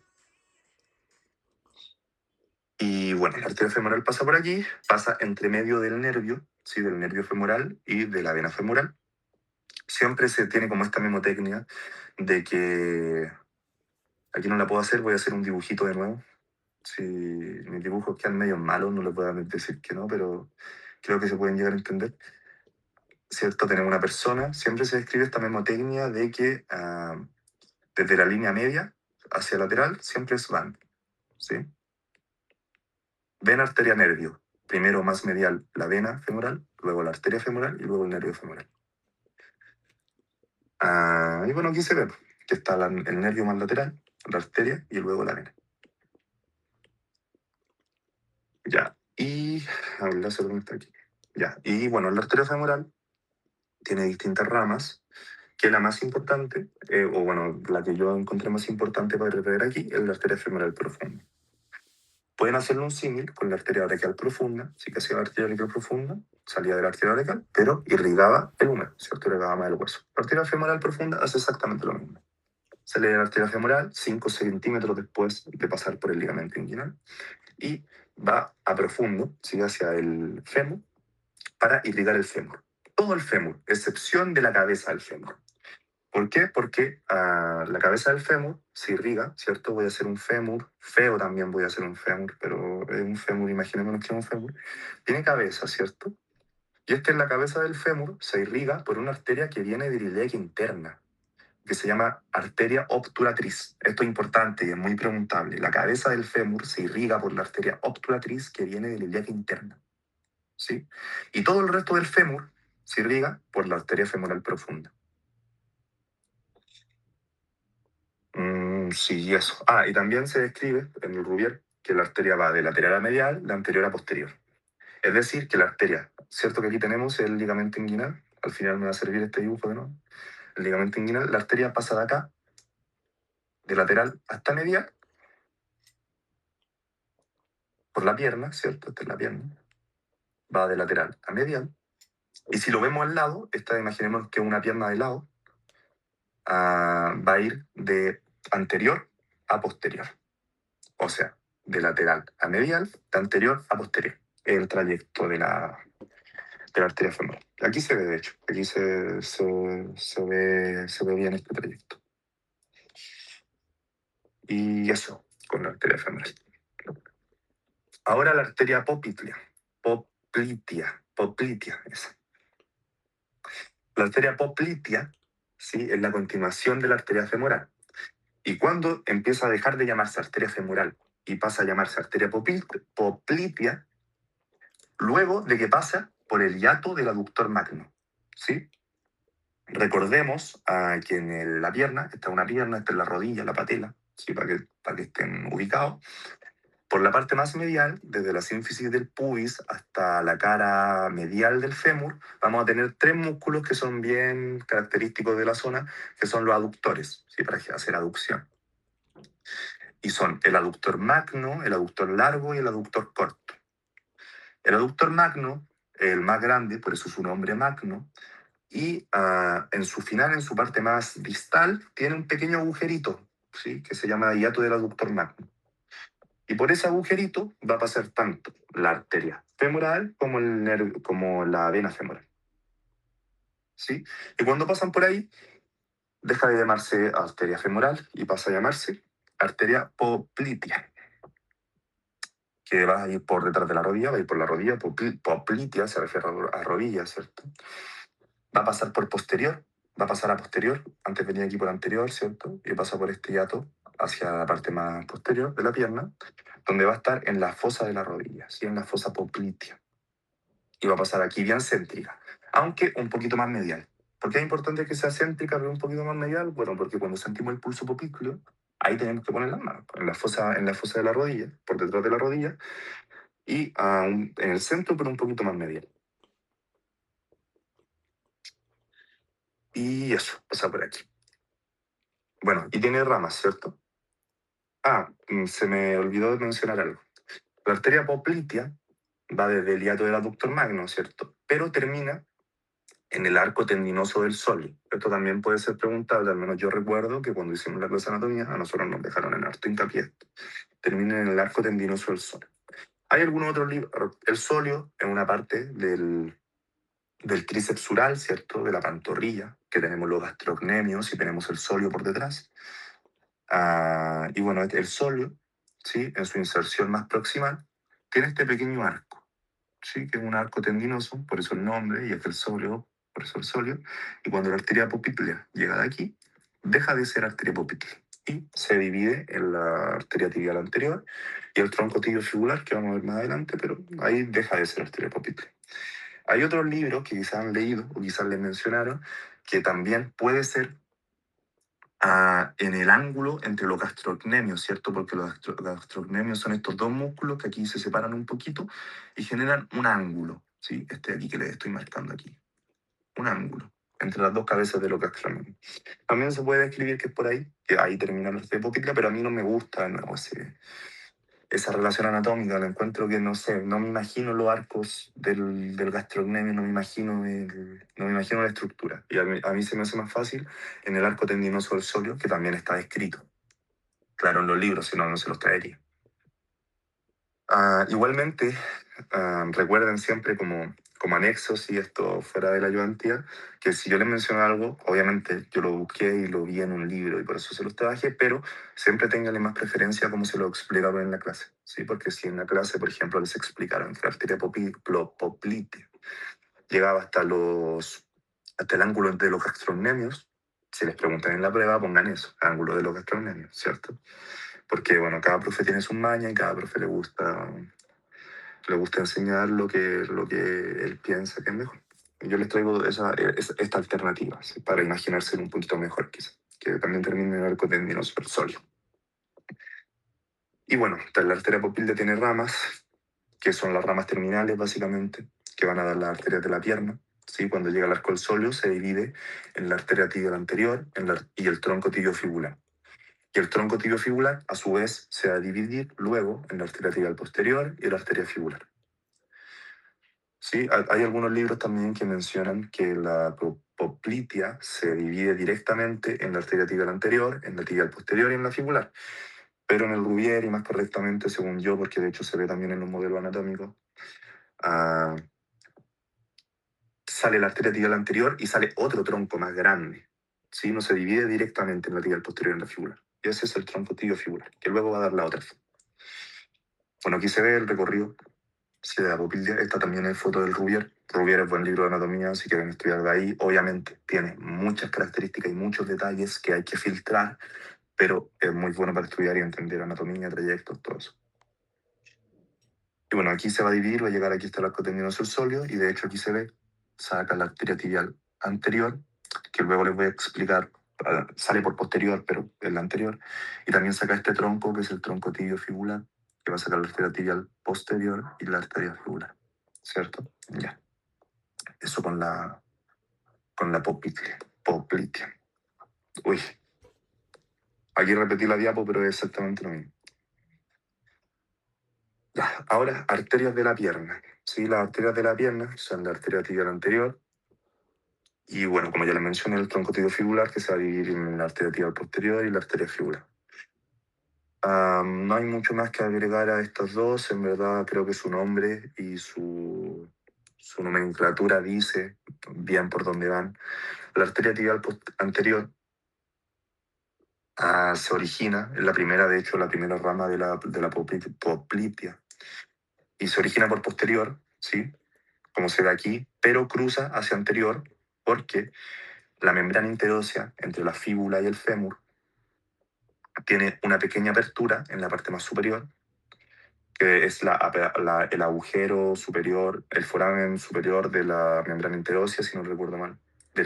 Y bueno, la arteria femoral pasa por aquí, pasa entre medio del nervio, ¿sí? Del nervio femoral y de la vena femoral. Siempre se tiene como esta mnemotecnia de que, aquí no la puedo hacer, voy a hacer un dibujito de nuevo. Si mis dibujos quedan medio malos, no les voy a decir que no, pero creo que se pueden llegar a entender. ¿Cierto? Tenemos una persona, siempre se describe esta mnemotecnia de que desde la línea media hacia lateral siempre es van, ¿sí? Vena, arteria, nervio. Primero más medial la vena femoral, luego la arteria femoral y luego el nervio femoral. Y bueno, aquí se ve que está el nervio más lateral, la arteria y luego la vena. Ya, y a ver, la segunda está aquí. Ya, y bueno, la arteria femoral tiene distintas ramas, que la más importante, o bueno, la que yo encontré más importante para ver aquí, es la arteria femoral profunda. Pueden hacerle un símil con la arteria braquial profunda, sí que hacía la arteria braquial profunda, salía de la arteria braquial, pero irrigaba el húmero, ¿cierto? Irrigaba más el hueso. La arteria femoral profunda hace exactamente lo mismo. Sale de la arteria femoral 5 centímetros después de pasar por el ligamento inguinal y va a profundo, sigue hacia el fémur, para irrigar el fémur. Todo el fémur, excepción de la cabeza del fémur. ¿Por qué? Porque la cabeza del fémur se irriga, ¿cierto? Voy a hacer un fémur, feo también voy a hacer un fémur, pero es un fémur, imaginémonos que es un fémur. Tiene cabeza, ¿cierto? Y es que en la cabeza del fémur se irriga por una arteria que viene de la ilíaca interna, que se llama arteria obturatriz. Esto es importante y es muy preguntable. La cabeza del fémur se irriga por la arteria obturatriz que viene de la ilíaca interna, ¿sí? Y todo el resto del fémur se irriga por la arteria femoral profunda. Sí, eso. Y también se describe en el Rubier que la arteria va de lateral a medial, de anterior a posterior. Es decir, que la arteria, cierto que aquí tenemos el ligamento inguinal, al final me va a servir este dibujo de nuevo, el ligamento inguinal, la arteria pasa de acá, de lateral hasta medial, por la pierna, ¿cierto? Esta es la pierna, va de lateral a medial, y si lo vemos al lado, imaginemos que una pierna de lado, va a ir de anterior a posterior. O sea, de lateral a medial, de anterior a posterior. El trayecto de la arteria femoral. Aquí se ve, de hecho, aquí se ve bien este trayecto. Y eso, con la arteria femoral. Ahora la arteria poplitea, esa. La arteria poplitea, ¿sí? Es la continuación de la arteria femoral. Y cuando empieza a dejar de llamarse arteria femoral y pasa a llamarse arteria poplitea, luego de que pasa por el hiato del aductor magno, ¿sí? Recordemos que en la pierna, esta es una pierna, esta es la rodilla, la patela, ¿sí? Para que estén ubicados. Por la parte más medial, desde la sínfisis del pubis hasta la cara medial del fémur, vamos a tener tres músculos que son bien característicos de la zona, que son los aductores, ¿sí? Para hacer aducción. Y son el aductor magno, el aductor largo y el aductor corto. El aductor magno, el más grande, por eso su nombre magno, y en su final, en su parte más distal, tiene un pequeño agujerito, ¿sí? Que se llama hiato del aductor magno. Y por ese agujerito va a pasar tanto la arteria femoral como, como la vena femoral. ¿Sí? Y cuando pasan por ahí, deja de llamarse arteria femoral y pasa a llamarse arteria poplitea, que va a ir por detrás de la rodilla, va a ir por la rodilla, poplitea se refiere a rodilla, ¿cierto? Va a pasar por posterior, va a pasar a posterior, antes venía aquí por anterior, ¿cierto? Y pasa por este hiato hacia la parte más posterior de la pierna, donde va a estar en la fosa de la rodilla, ¿sí? En la fosa poplitea. Y va a pasar aquí bien céntrica, aunque un poquito más medial. ¿Por qué es importante que sea céntrica pero un poquito más medial? Bueno, porque cuando sentimos el pulso popículo, ahí tenemos que poner las manos, en la fosa de la rodilla, por detrás de la rodilla, y en el centro, pero un poquito más medial. Y eso, pasa por aquí. Bueno, y tiene ramas, ¿cierto? Se me olvidó de mencionar algo. La arteria poplitea va desde el hiato del aductor magno, ¿cierto? Pero termina en el arco tendinoso del sóleo. Esto también puede ser preguntable, al menos yo recuerdo que cuando hicimos la clase de anatomía, a nosotros nos dejaron en harto hincapié. Termina en el arco tendinoso del sóleo. Hay algunos otros libros. El sóleo es una parte del tríceps sural, ¿cierto? De la pantorrilla, que tenemos los gastrocnemios y tenemos el sóleo por detrás. Y bueno, el sóleo, ¿sí? En su inserción más proximal, tiene este pequeño arco, ¿sí? Que es un arco tendinoso, por eso el nombre, y es el sóleo, por eso el sóleo. Y cuando la arteria poplítea llega de aquí, deja de ser arteria poplítea y se divide en la arteria tibial anterior y el tronco tibiofibular, que vamos a ver más adelante, pero ahí deja de ser arteria poplítea. Hay otros libros que quizás han leído o quizás les mencionaron que también puede ser en el ángulo entre los gastrocnemios, ¿cierto? Porque los gastrocnemios son estos dos músculos que aquí se separan un poquito y generan un ángulo, ¿sí? Este de aquí que les estoy marcando aquí. Un ángulo entre las dos cabezas de los gastrocnemios. También se puede describir que es por ahí, que ahí termina la hipópita, pero a mí no me gusta, no, esa relación anatómica. La encuentro que, no sé, no me imagino los arcos del gastrocnemio, no me imagino la estructura. Y a mí se me hace más fácil en el arco tendinoso del sóleo, que también está descrito. Claro, en los libros, si no, no se los traería. Igualmente, recuerden siempre como anexo, si esto fuera de la ayudantía, que si yo les menciono algo, obviamente yo lo busqué y lo vi en un libro y por eso se los trabajé, pero siempre ténganle más preferencia a cómo se lo explicaron en la clase, ¿sí? Porque si en la clase, por ejemplo, les explicaron que la arteria poplitea llegaba hasta el ángulo de los gastrocnemios, si les preguntan en la prueba, pongan eso, ángulo de los gastrocnemios, ¿cierto? Porque, bueno, cada profe tiene su maña y cada profe le gusta enseñar lo que él piensa que es mejor. Yo les traigo esta alternativa, ¿sí? Para imaginarse un poquito mejor, quizás, que también termine en el arco tendinoso del sóleo. Y bueno, la arteria poplítea tiene ramas, que son las ramas terminales, básicamente, que van a dar las arterias de la pierna. ¿Sí? Cuando llega al arco del sóleo, se divide en la arteria tibial anterior y el tronco tibiofibular. Y el tronco tibiofibular, a su vez, se va a dividir luego en la arteria tibial posterior y la arteria fibular. Sí, hay algunos libros también que mencionan que la poplitea se divide directamente en la arteria tibial anterior, en la tibial posterior y en la fibular. Pero en el Rubier, y más correctamente, según yo, porque de hecho se ve también en los modelos anatómicos, ah, sale la arteria tibial anterior y sale otro tronco más grande. ¿Sí? No se divide directamente en la tibial posterior y en la fibular. Y ese es el tronco tibiofibular, que luego va a dar la otra. Bueno, aquí se ve el recorrido. Sí, de la poplitea. Esta también es foto del Rubier. Rubier es buen libro de anatomía, si quieren estudiar de ahí. Obviamente tiene muchas características y muchos detalles que hay que filtrar, pero es muy bueno para estudiar y entender anatomía, trayectos, todo eso. Y bueno, aquí se va a dividir, va a llegar aquí hasta el arco tendinoso del sóleo, y de hecho aquí se ve, saca la arteria tibial anterior, que luego les voy a explicar, sale por posterior, pero es la anterior, y también saca este tronco, que es el tronco tibiofibular, que va a sacar la arteria tibial posterior y la arteria fibular, ¿cierto? Ya. Eso con la poplitea. Uy, aquí repetí la diapo, pero es exactamente lo mismo. Ya, ahora, arterias de la pierna. Sí, las arterias de la pierna son la arteria tibial anterior. Y bueno, como ya les mencioné, el tronco tibiofibular, que se va a dividir en la arteria tibial posterior y la arteria fibular. No hay mucho más que agregar a estas dos. En verdad, creo que su nombre y su nomenclatura dice bien por dónde van. La arteria tibial anterior se origina, es la primera, de hecho, la primera rama de la poplitea. Y se origina por posterior, ¿sí? Como se ve aquí, pero cruza hacia anterior porque la membrana interósea entre la fíbula y el fémur tiene una pequeña apertura en la parte más superior, que es el agujero superior, el foramen superior de la membrana interósea, si no recuerdo mal, de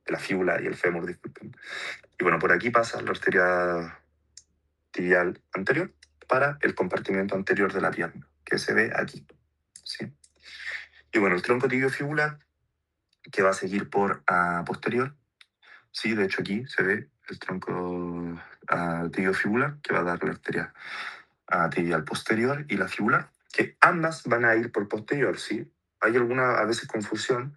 la fíbula y el fémur, disculpen. Y bueno, por aquí pasa la arteria tibial anterior para el compartimiento anterior de la pierna, que se ve aquí, ¿sí? Y bueno, el tronco tibiofibular, que va a seguir por posterior, sí, de hecho aquí se ve el tronco tibiofibular, que va a dar la arteria tibial posterior y la fibular, que ambas van a ir por posterior, ¿sí? Hay alguna, a veces, confusión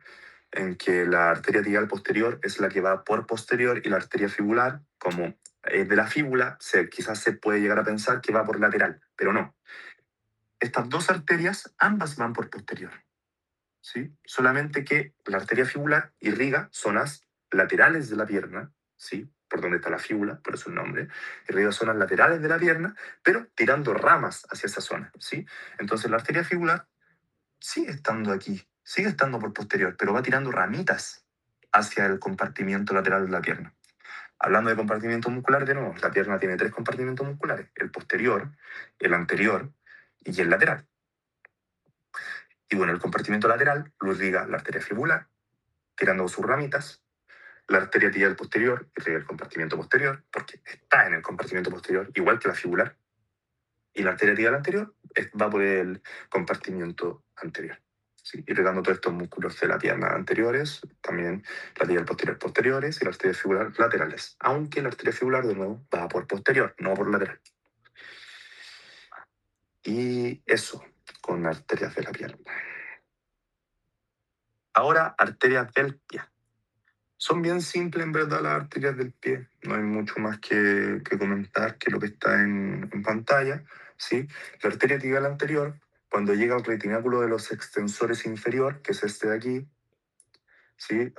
en que la arteria tibial posterior es la que va por posterior y la arteria fibular, como es de la fíbula, quizás se puede llegar a pensar que va por lateral, pero no. Estas dos arterias, ambas van por posterior, ¿sí? Solamente que la arteria fibular irriga zonas laterales de la pierna, ¿sí? Por donde está la fíbula, por eso el nombre, irriga zonas laterales de la pierna, pero tirando ramas hacia esa zona, ¿sí? Entonces la arteria fibular sigue estando aquí, sigue estando por posterior, pero va tirando ramitas hacia el compartimiento lateral de la pierna. Hablando de compartimientos musculares, de nuevo, la pierna tiene tres compartimentos musculares: el posterior, el anterior y el lateral. Y bueno, el compartimento lateral lo irriga la arteria fibular, tirando sus ramitas, la arteria tibial posterior irriga el compartimiento posterior, porque está en el compartimiento posterior, igual que la fibular, y la arteria tibial anterior va por el compartimiento anterior, ¿sí? Irrigando todos estos músculos de la pierna anteriores, también la tibial posterior posteriores y la arteria fibular laterales, aunque la arteria fibular, de nuevo, va por posterior, no por lateral. Y eso, con arterias de la pierna. Ahora, arterias del pie. Son bien simples, en verdad, las arterias del pie. No hay mucho más que comentar que lo que está en pantalla, ¿sí? La arteria tibial anterior, cuando llega al retináculo de los extensores inferior, que es este de aquí, ¿sí?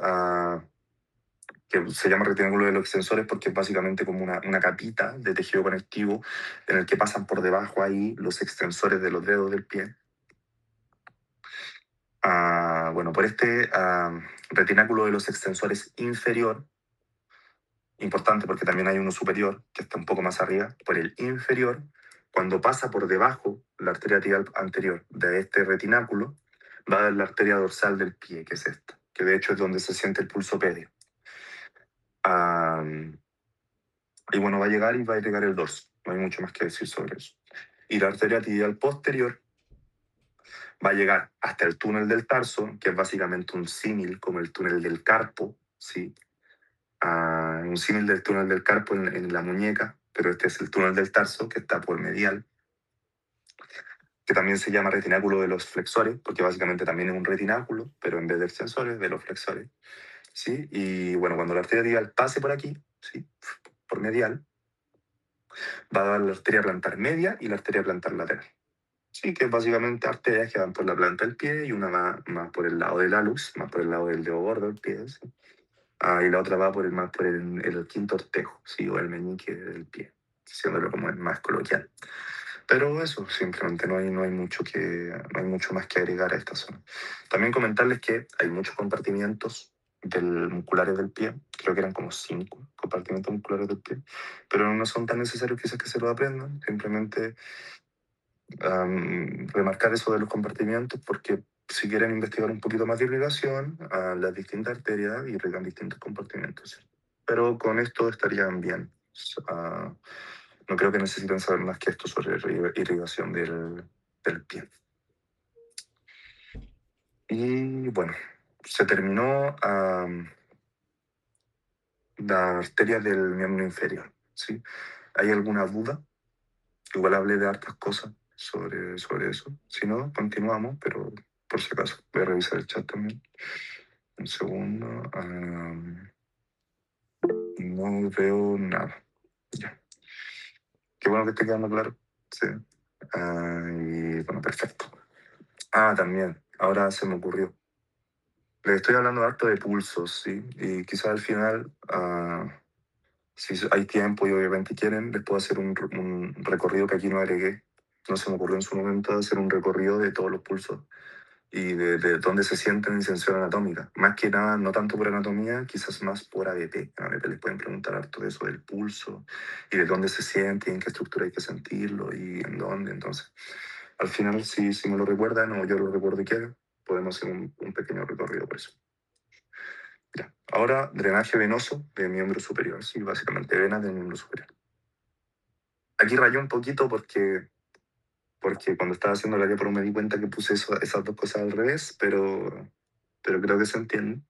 Que se llama retináculo de los extensores porque es básicamente como una capita de tejido conectivo en el que pasan por debajo ahí los extensores de los dedos del pie. Bueno, por este retináculo de los extensores inferior, importante porque también hay uno superior que está un poco más arriba, por el inferior, cuando pasa por debajo la arteria tibial anterior de este retináculo, va a dar la arteria dorsal del pie, que es esta, que de hecho es donde se siente el pulso pedio. Y bueno, va a llegar y va a llegar el dorso, no hay mucho más que decir sobre eso. Y la arteria tibial posterior va a llegar hasta el túnel del tarso, que es básicamente un símil como el túnel del carpo, ¿sí? Un símil del túnel del carpo en la muñeca, pero este es el túnel del tarso que está por medial, que también se llama retináculo de los flexores, porque básicamente también es un retináculo, pero en vez de extensores, de los flexores, ¿sí? Y bueno, cuando la arteria tibial pase por aquí, ¿sí? Por medial, va a dar la arteria plantar media y la arteria plantar lateral. Sí, que es básicamente arterias que van por la planta del pie y una va más por el lado del alus, más por el lado del dedo gordo del pie, ¿sí? Y la otra va más por el quinto ortejo, ¿sí? O el meñique del pie, siéndolo como el más coloquial. Pero eso, simplemente no hay mucho más que agregar a esta zona. También comentarles que hay muchos compartimientos musculares del pie, creo que eran como 5 compartimentos musculares del pie, pero no son tan necesarios quizás que se lo aprendan, simplemente remarcar eso de los compartimientos, porque si quieren investigar un poquito más de irrigación, las distintas arterias irrigan distintos compartimentos, ¿sí? Pero con esto estarían bien. Ah, no creo que necesiten saber más que esto sobre irrigación del pie. Y bueno, se terminó la arteria del miembro inferior, ¿sí? ¿Hay alguna duda? Igual hablé de hartas cosas sobre eso. Si no, continuamos, pero por si acaso voy a revisar el chat también. Un segundo. No veo nada. Ya. Qué bueno que esté quedando claro. Sí. Y bueno, perfecto. También, ahora se me ocurrió. Les estoy hablando harto de pulsos, ¿sí? Y quizás al final, si hay tiempo y obviamente quieren, les puedo hacer un recorrido que aquí no agregué. No se me ocurrió en su momento hacer un recorrido de todos los pulsos y de dónde se sienten en sensación anatómica. Más que nada, no tanto por anatomía, quizás más por ABP. En ABP les pueden preguntar harto de eso del pulso y de dónde se siente, y en qué estructura hay que sentirlo y en dónde. Entonces, al final, si me lo recuerdan o yo lo recuerdo y quiero, podemos hacer un pequeño recorrido por eso. Ya. Ahora, drenaje venoso del miembro superior, sí, básicamente venas del miembro superior. Aquí rayé un poquito porque cuando estaba haciendo la diapositiva me di cuenta que puse esas dos cosas al revés, pero creo que se entiende.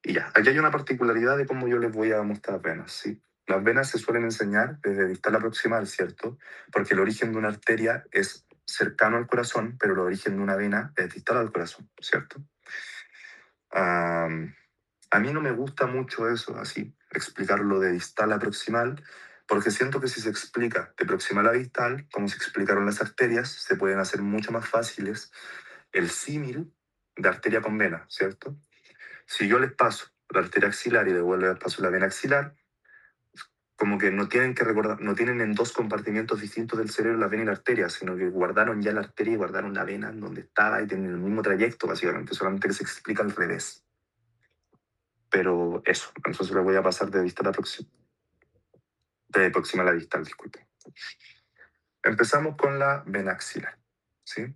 Y ya, aquí hay una particularidad de cómo yo les voy a mostrar venas, ¿sí? Las venas se suelen enseñar desde distal a proximal, ¿cierto? Porque el origen de una arteria es cercano al corazón, pero el origen de una vena es distal al corazón, ¿cierto? A mí no me gusta mucho eso, así, explicarlo de distal a proximal, porque siento que si se explica de proximal a distal, como se explicaron las arterias, se pueden hacer mucho más fáciles el símil de arteria con vena, ¿cierto? Si yo les paso la arteria axilar y luego les paso la vena axilar, como que no tienen que recordar, no tienen en dos compartimientos distintos del cerebro la vena y la arteria, sino que guardaron ya la arteria y guardaron la vena en donde estaba y tienen el mismo trayecto, básicamente, solamente que se explica al revés. Pero eso, entonces le voy a pasar de distal a proximal, de proximal a distal, disculpe. Empezamos con la vena axilar, ¿sí?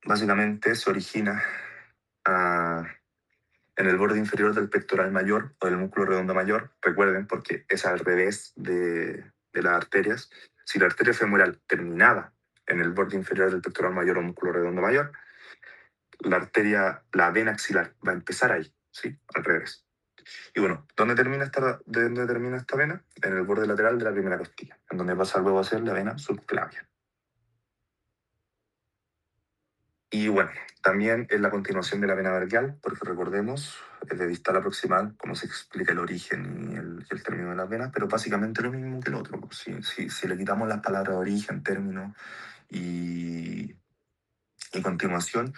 Básicamente se origina en el borde inferior del pectoral mayor o del músculo redondo mayor, recuerden, porque es al revés de las arterias. Si la arteria femoral terminaba en el borde inferior del pectoral mayor o músculo redondo mayor, la vena axilar va a empezar ahí, ¿sí? Al revés. Y bueno, ¿dónde termina esta vena? En el borde lateral de la primera costilla, en donde pasa luego a ser la vena subclavia. Y bueno, también es la continuación de la vena braquial, porque recordemos, es de distal a proximal, cómo se explica el origen y el término de las venas, pero básicamente lo mismo que el otro. Si le quitamos las palabras origen, término y continuación,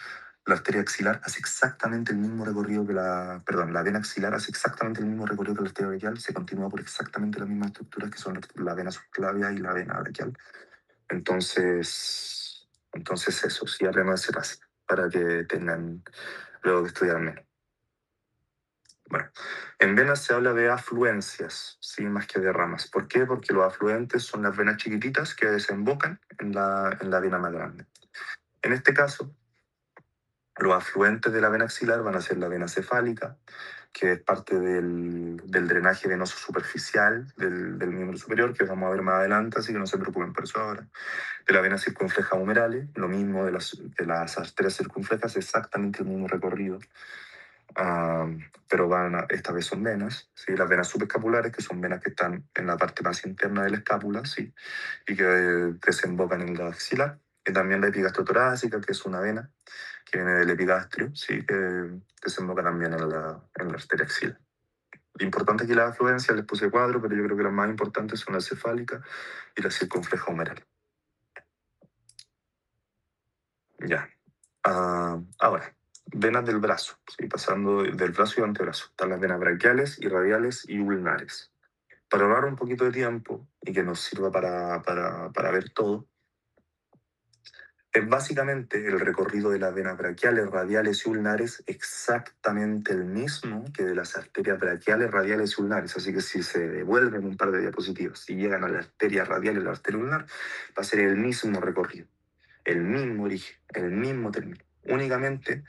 la arteria axilar hace exactamente el mismo recorrido la vena axilar hace exactamente el mismo recorrido que la arteria braquial, se continúa por exactamente las mismas estructuras que son la vena subclavia y la vena braquial. Entonces eso, sí, además se pasa, para que tengan luego que estudiar menos. Bueno, en venas se habla de afluencias, ¿sí? Más que de ramas. ¿Por qué? Porque los afluentes son las venas chiquititas que desembocan en la vena más grande. En este caso, los afluentes de la vena axilar van a ser la vena cefálica, que es parte del drenaje venoso superficial del miembro superior, que vamos a ver más adelante, así que no se preocupen por eso ahora. De la vena circunfleja humerales, lo mismo de las arterias circunflejas, exactamente el mismo recorrido. Pero esta vez son venas, ¿sí? Las venas subescapulares, que son venas que están en la parte más interna de la escápula, ¿sí? Y que desembocan en la axila. Y también la epigastrotorácica, que es una vena que viene del epigastrio, ¿sí? Que desemboca también en la arteria axilar. Importante aquí la afluencia, les puse cuatro, pero yo creo que las más importantes son la cefálica y la circunfleja humeral. Ya. Ahora, venas del brazo, ¿sí? Pasando del brazo y antebrazo. Están las venas braquiales y radiales y ulnares. Para ahorrar un poquito de tiempo y que nos sirva para ver todo, es básicamente el recorrido de las venas braquiales, radiales y ulnares exactamente el mismo que de las arterias braquiales, radiales y ulnares. Así que si se devuelven un par de diapositivas, si llegan a la arteria radial y la arteria ulnar, va a ser el mismo recorrido, el mismo origen, el mismo término. Únicamente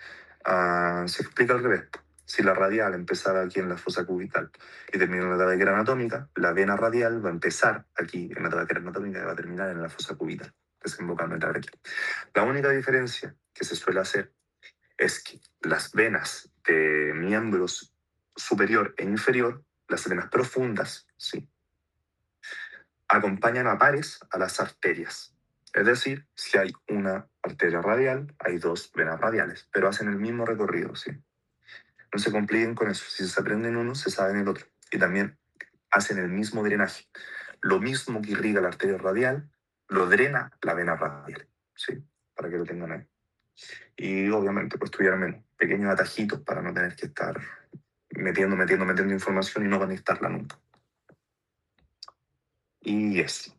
se explica al revés. Si la radial empezaba aquí en la fosa cubital y terminó en la tabaquera anatómica, la vena radial va a empezar aquí en la tabaquera anatómica y va a terminar en la fosa cubital, desembocando en la braquial. La única diferencia que se suele hacer es que las venas de miembros superior e inferior, las venas profundas, ¿sí? Acompañan a pares a las arterias. Es decir, si hay una arteria radial, hay dos venas radiales, pero hacen el mismo recorrido, ¿sí? No se compliquen con eso. Si se aprenden uno, se sabe en el otro. Y también hacen el mismo drenaje. Lo mismo que irriga la arteria radial, lo drena la vena radial, ¿sí? Para que lo tengan ahí. Y obviamente pues tuvieran pequeños atajitos para no tener que estar metiendo información y no conectarla nunca. Y eso.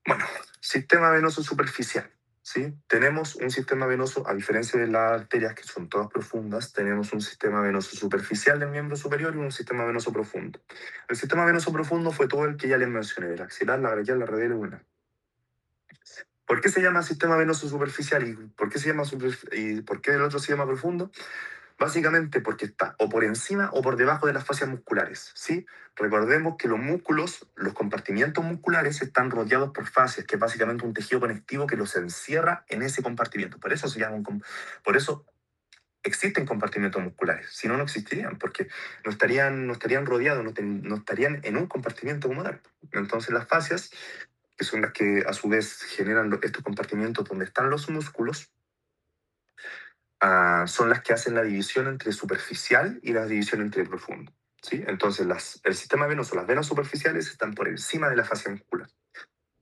Bueno, sistema venoso superficial, ¿sí? Tenemos un sistema venoso, a diferencia de las arterias que son todas profundas, tenemos un sistema venoso superficial del miembro superior y un sistema venoso profundo. El sistema venoso profundo fue todo el que ya les mencioné, el axilar, la braquial, la radial y ulnar. ¿Por qué se llama sistema venoso superficial y por qué y por qué el otro se llama profundo? Básicamente porque está o por encima o por debajo de las fascias musculares, ¿sí? Recordemos que los músculos, los compartimientos musculares están rodeados por fascias, que es básicamente un tejido conectivo que los encierra en ese compartimiento. Por eso se llaman, por eso existen compartimentos musculares. Si no, no existirían, porque no estarían rodeados, no estarían en un compartimento como tal. Entonces las fascias, que son las que a su vez generan estos compartimentos donde están los músculos, son las que hacen la división entre superficial y la división entre profundo, ¿sí? Entonces, el sistema venoso, las venas superficiales están por encima de la fascia muscular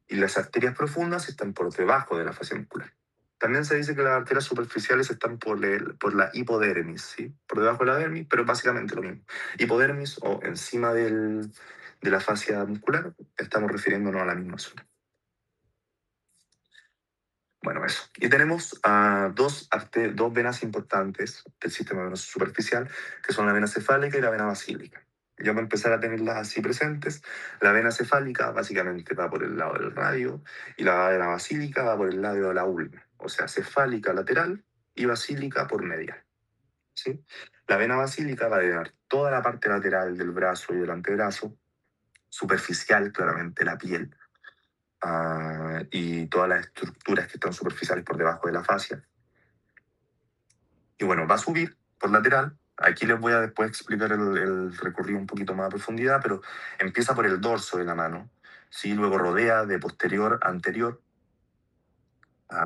y las arterias profundas están por debajo de la fascia muscular. También se dice que las arterias superficiales están por la hipodermis, ¿sí? Por debajo de la dermis, pero básicamente lo mismo. Hipodermis o encima de la fascia muscular, estamos refiriéndonos a la misma zona. Bueno, eso. Y tenemos dos venas importantes del sistema venoso superficial, que son la vena cefálica y la vena basílica. Ya voy a empezar a tenerlas así presentes. La vena cefálica básicamente va por el lado del radio y la vena basílica va por el lado de la ulna. O sea, cefálica lateral y basílica por medial, ¿sí? La vena basílica va a drenar toda la parte lateral del brazo y del antebrazo, superficial, claramente, la piel, y todas las estructuras que están superficiales por debajo de la fascia. Y bueno, va a subir por lateral. Aquí les voy a después explicar el recorrido un poquito más a profundidad, pero empieza por el dorso de la mano, ¿sí? Luego rodea de posterior a anterior,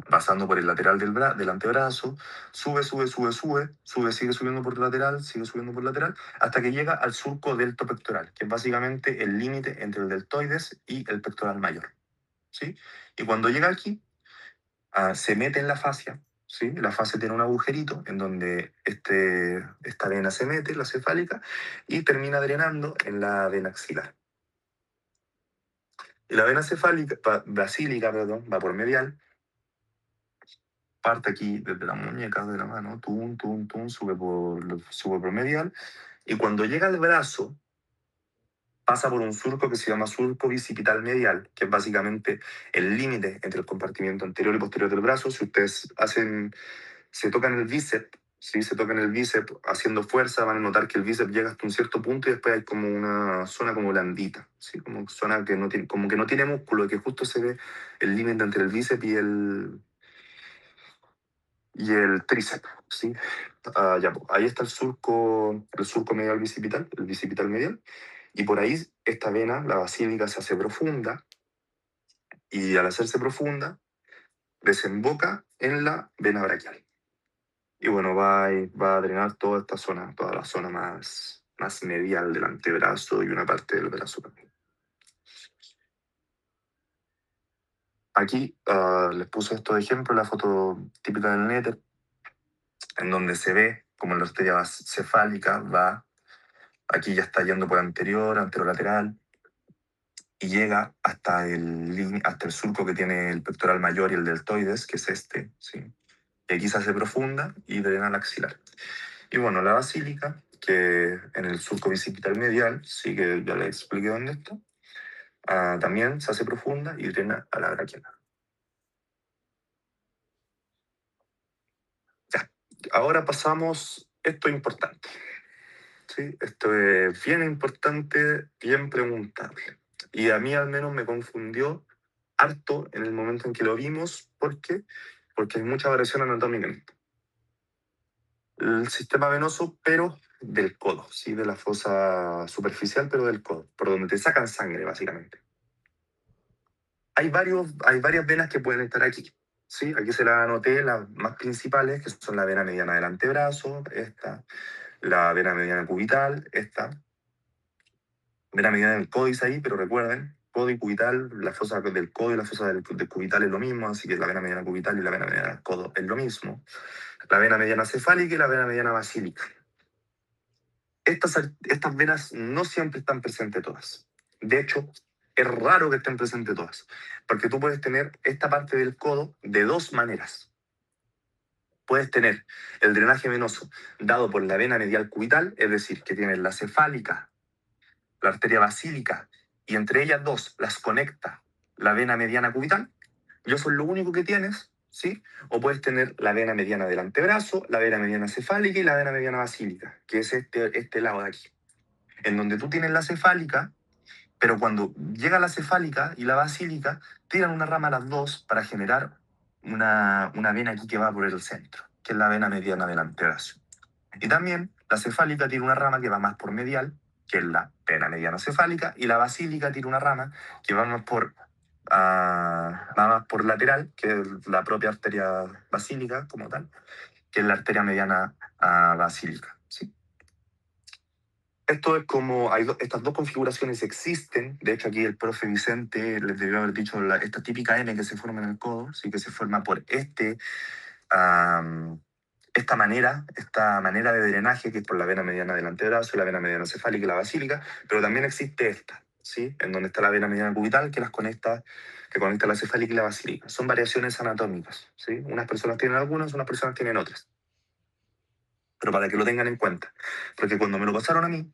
pasando por el lateral del antebrazo, sube, sigue subiendo por lateral, hasta que llega al surco deltopectoral, que es básicamente el límite entre el deltoides y el pectoral mayor, ¿sí? Y cuando llega aquí, se mete en la fascia, ¿sí? La fascia tiene un agujerito en donde esta vena se mete, la cefálica, y termina drenando en la vena axilar. Y la vena basílica, perdón, va por medial, parte aquí desde la muñeca de la mano, sube por medial, y cuando llega al brazo, pasa por un surco que se llama surco bicipital medial, que es básicamente el límite entre el compartimiento anterior y posterior del brazo. Si ustedes se tocan el bíceps, ¿sí? Se tocan el bíceps haciendo fuerza, van a notar que el bíceps llega hasta un cierto punto y después hay como una zona como blandita, ¿sí? Como zona que no tiene, como que no tiene músculo, que justo se ve el límite entre el bíceps y el tríceps, ¿sí? Ya, pues, ahí está el surco medial bicipital, el bicipital medial, y por ahí esta vena, la basílica, se hace profunda, y al hacerse profunda, desemboca en la vena braquial. Y bueno, va a drenar toda esta zona, toda la zona más medial del antebrazo y una parte del brazo también. Aquí les puse esto de ejemplo, la foto típica del néter, en donde se ve como la arteria cefálica aquí ya está yendo por anterolateral, y llega hasta el surco que tiene el pectoral mayor y el deltoides, que es este, ¿sí? Y aquí se hace profunda y drena al axilar. Y bueno, la basílica, que en el surco bicipital medial, sí que ya les expliqué dónde está, también se hace profunda y drena a la braquial. Ya, ahora pasamos, esto es importante, ¿sí? Esto es bien importante, bien preguntable. Y a mí al menos me confundió harto en el momento en que lo vimos. ¿Por qué? Porque hay mucha variación anatómica en esto. El sistema venoso, pero del codo, ¿sí? De la fosa superficial, pero del codo, por donde te sacan sangre, básicamente. Hay varias venas que pueden estar aquí, ¿sí? Aquí se las anoté, las más principales, que son la vena mediana del antebrazo, esta, la vena mediana cubital, esta vena mediana del códice ahí, pero recuerden, codo y cubital, la fosa del codo y la fosa del cubital es lo mismo, así que la vena mediana cubital y la vena mediana del codo es lo mismo. La vena mediana cefálica y la vena mediana basílica. Estas venas no siempre están presentes todas. De hecho, es raro que estén presentes todas, porque tú puedes tener esta parte del codo de dos maneras. Puedes tener el drenaje venoso dado por la vena medial cubital, es decir, que tienes la cefálica, la arteria basílica, y entre ellas dos las conecta la vena mediana cubital, y eso es lo único que tienes, ¿sí? O puedes tener la vena mediana del antebrazo, la vena mediana cefálica y la vena mediana basílica, que es este lado de aquí, en donde tú tienes la cefálica, pero cuando llega la cefálica y la basílica, tiran una rama a las dos para generar una vena aquí que va por el centro, que es la vena mediana del antebrazo. Y también la cefálica tiene una rama que va más por medial, que es la vena mediana cefálica, y la basílica tiene una rama que va más por lateral, que es la propia arteria basílica como tal, que es la arteria mediana basílica. ¿Sí? Esto es como, estas dos configuraciones existen. De hecho, aquí el profe Vicente les debió haber dicho esta típica M que se forma en el codo, ¿sí? Que se forma por esta manera de drenaje, que es por la vena mediana del antebrazo, la vena mediana cefálica y la basílica, pero también existe esta, ¿sí? En donde está la vena mediana cubital que conecta la cefálica y la basílica. Son variaciones anatómicas, ¿sí? Unas personas tienen algunas, unas personas tienen otras. Pero para que lo tengan en cuenta, porque cuando me lo pasaron a mí,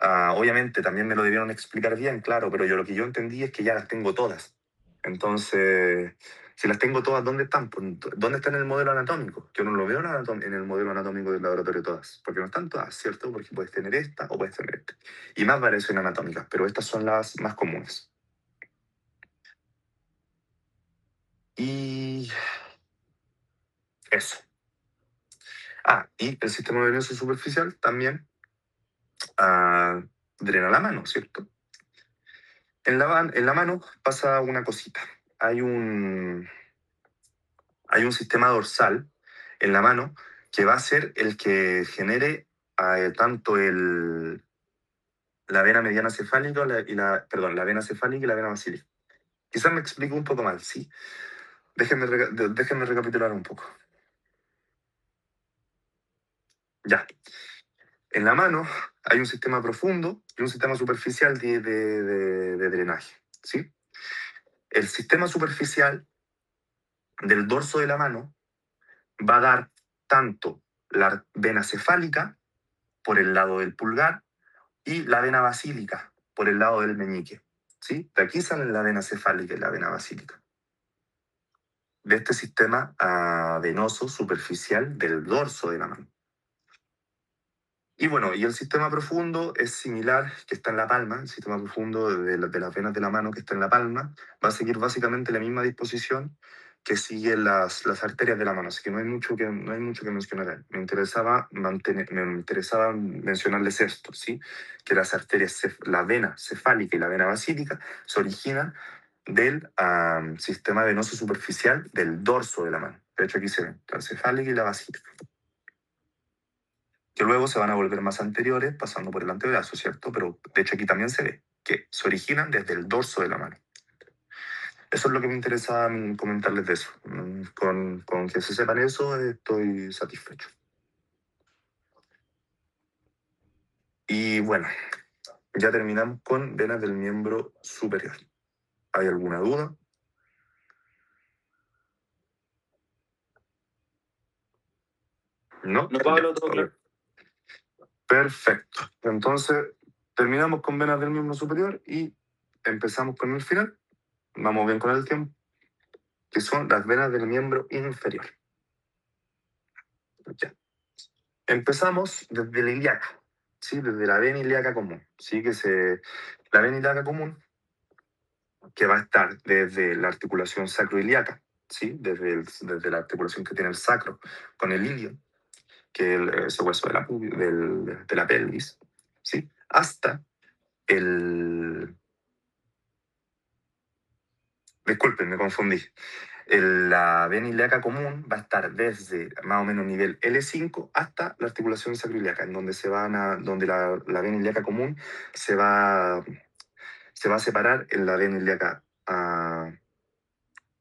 obviamente también me lo debieron explicar bien, claro, pero lo que yo entendí es que ya las tengo todas. Entonces, si las tengo todas, ¿dónde están? Pues, ¿dónde están en el modelo anatómico? Yo no lo veo en el modelo anatómico del laboratorio todas, porque no están todas, ¿cierto? Porque puedes tener esta o puedes tener esta. Y más variaciones anatómicas, pero estas son las más comunes. Y eso. Y el sistema nervioso superficial también drena la mano, ¿cierto? En la mano pasa una cosita. Hay un sistema dorsal en la mano que va a ser el que genere tanto la vena mediana cefálica la vena cefálica y la vena basílica. Quizás me explico un poco mal, ¿sí? Déjenme recapitular un poco. Ya. En la mano hay un sistema profundo y un sistema superficial de drenaje, ¿sí? El sistema superficial del dorso de la mano va a dar tanto la vena cefálica por el lado del pulgar y la vena basílica por el lado del meñique. ¿Sí? De aquí salen la vena cefálica y la vena basílica. De este sistema venoso superficial del dorso de la mano. Y bueno, y el sistema profundo es similar, que está en la palma, el sistema profundo de las venas de la mano que está en la palma, va a seguir básicamente la misma disposición que siguen las arterias de la mano, así que no hay mucho que mencionar ahí. Me interesaba mencionarles esto, ¿sí? Que las arterias, la vena cefálica y la vena basílica se originan del sistema venoso superficial del dorso de la mano. De hecho, aquí se ven la cefálica y la basílica, que luego se van a volver más anteriores pasando por el antebrazo, ¿cierto? Pero de hecho aquí también se ve que se originan desde el dorso de la mano. Eso es lo que me interesa comentarles de eso. Con que se sepan eso, estoy satisfecho. Y bueno, ya terminamos con venas del miembro superior. ¿Hay alguna duda? ¿No? No, Pablo, Ya, todo claro. perfecto. Entonces, terminamos con venas del miembro superior y empezamos con el final. Vamos bien con el tiempo, que son las venas del miembro inferior. Ya. Empezamos desde la ilíaca, ¿sí? Desde la vena ilíaca común, ¿sí? La vena ilíaca común, que va a estar desde la articulación sacroiliaca, ¿sí? Desde la articulación que tiene el sacro con el ilio, que es ese hueso de la pelvis, ¿sí? Hasta el... Disculpen, me confundí. La vena ilíaca común va a estar desde más o menos nivel L5 hasta la articulación sacroiliaca, en donde donde la vena ilíaca común se va, se va a separar en la vena ilíaca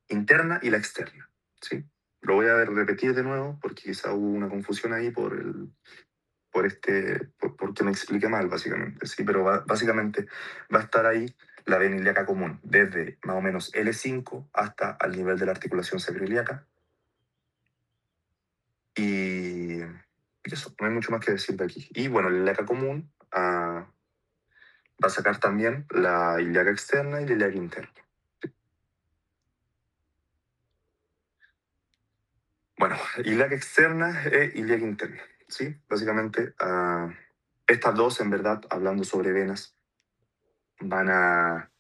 interna y la externa, ¿sí? Lo voy a repetir de nuevo porque quizá hubo una confusión ahí porque me expliqué mal, básicamente, ¿sí? Pero básicamente va a estar ahí la vena ilíaca común, desde más o menos L5 hasta al nivel de la articulación sacroiliaca. Y eso, no hay mucho más que decir de aquí. Y bueno, la ilíaca común va a sacar también la ilíaca externa y la ilíaca interna. Bueno, ilíaca externa e ilíaca interna, ¿sí? Básicamente, estas dos, en verdad, hablando sobre venas, van a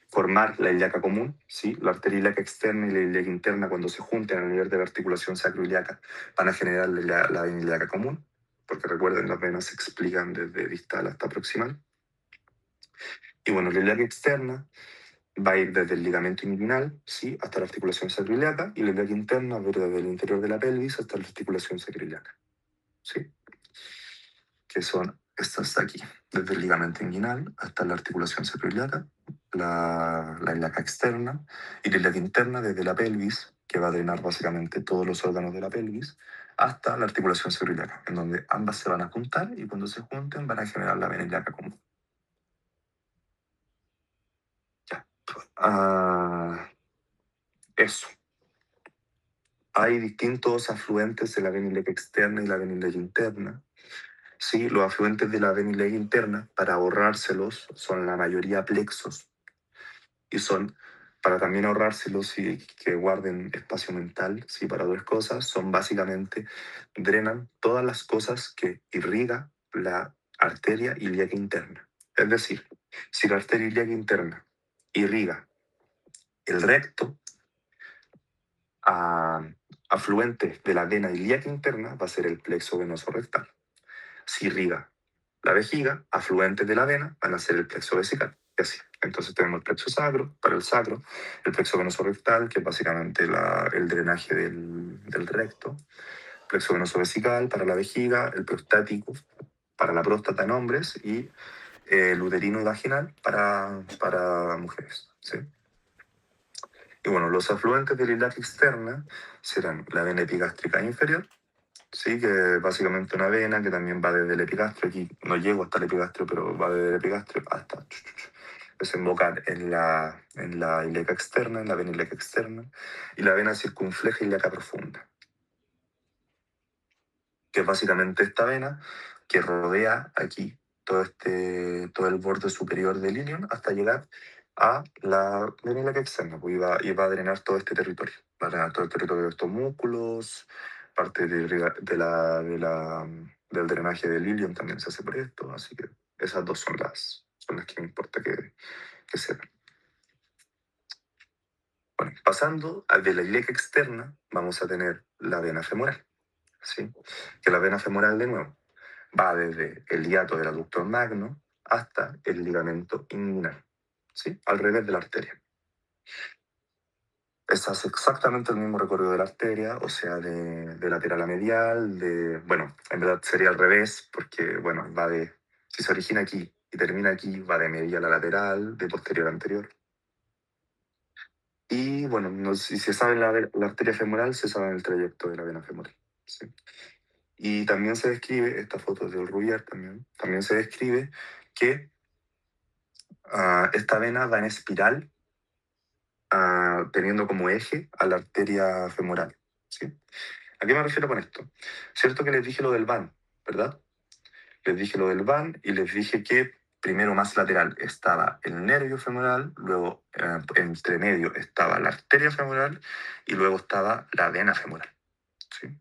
formar la ilíaca común, ¿sí? La arteria ilíaca externa y la ilíaca interna, cuando se junten a nivel de la articulación sacroiliaca, van a generar la vena ilíaca común, porque recuerden, las venas se explican desde distal hasta proximal. Y bueno, la ilíaca externa va a ir desde el ligamento inguinal, ¿sí? Hasta la articulación sacroiliaca, y la ilíaca interna va a ir desde el interior de la pelvis hasta la articulación sacroiliaca, ¿sí? Que son estas de aquí, desde el ligamento inguinal hasta la articulación sacroiliaca, la ilíaca externa y la ilíaca interna desde la pelvis, que va a drenar básicamente todos los órganos de la pelvis, hasta la articulación sacroiliaca, en donde ambas se van a juntar y cuando se junten van a generar la vena ilíaca común. Ya. Eso. Hay distintos afluentes de la vena ilíaca externa y la vena ilíaca interna. Sí, los afluentes de la vena ilíaca interna, para ahorrárselos, son la mayoría plexos y son, para también ahorrárselos y que guarden espacio mental, sí, para dos cosas, son básicamente, drenan todas las cosas que irriga la arteria ilíaca interna. Es decir, si la arteria ilíaca interna irriga el recto, afluente de la vena ilíaca interna va a ser el plexo venoso rectal. Si irriga la vejiga, afluentes de la vena van a ser el plexo vesical. Y así. Entonces tenemos el plexo sacro para el sacro, el plexo venoso rectal, que es básicamente el drenaje del recto, plexo venoso vesical para la vejiga, el prostático para la próstata en hombres y el uterino y vaginal para mujeres. ¿Sí? Y bueno, los afluentes de la ilíaca externa serán la vena epigástrica inferior, sí, que es básicamente una vena que también va desde el epigastrio, aquí no llego hasta el epigastrio, pero va desde el epigastrio hasta desembocar en la ilíaca externa, en la vena ilíaca externa, y la vena circunfleja ilíaca profunda, que es básicamente esta vena que rodea aquí todo el borde superior del ilion hasta llegar a la vena ilíaca externa, pues iba a drenar todo este territorio, va a drenar todo el territorio de estos músculos, parte del drenaje del ilion también se hace por esto, así que esas dos son las que me importa que sepan. Bueno, pasando de la ilíaca externa, vamos a tener la vena femoral, ¿sí? Que la vena femoral, de nuevo, va desde el hiato del aductor magno hasta el ligamento inguinal, ¿sí? Al revés de la arteria. Esa hace exactamente el mismo recorrido de la arteria, o sea, de lateral a medial, bueno, en verdad sería al revés, porque, bueno, si se origina aquí y termina aquí, va de medial a lateral, de posterior a anterior. Y bueno, si se sabe la arteria femoral, se sabe el trayecto de la vena femoral, ¿sí? Y también se describe, esta foto es del Rouvier también se describe que esta vena va en espiral, teniendo como eje a la arteria femoral, ¿sí? ¿A qué me refiero con esto? Cierto que les dije lo del van, ¿verdad? Les dije lo del van y les dije que primero más lateral estaba el nervio femoral, luego entre medio estaba la arteria femoral y luego estaba la vena femoral, ¿sí?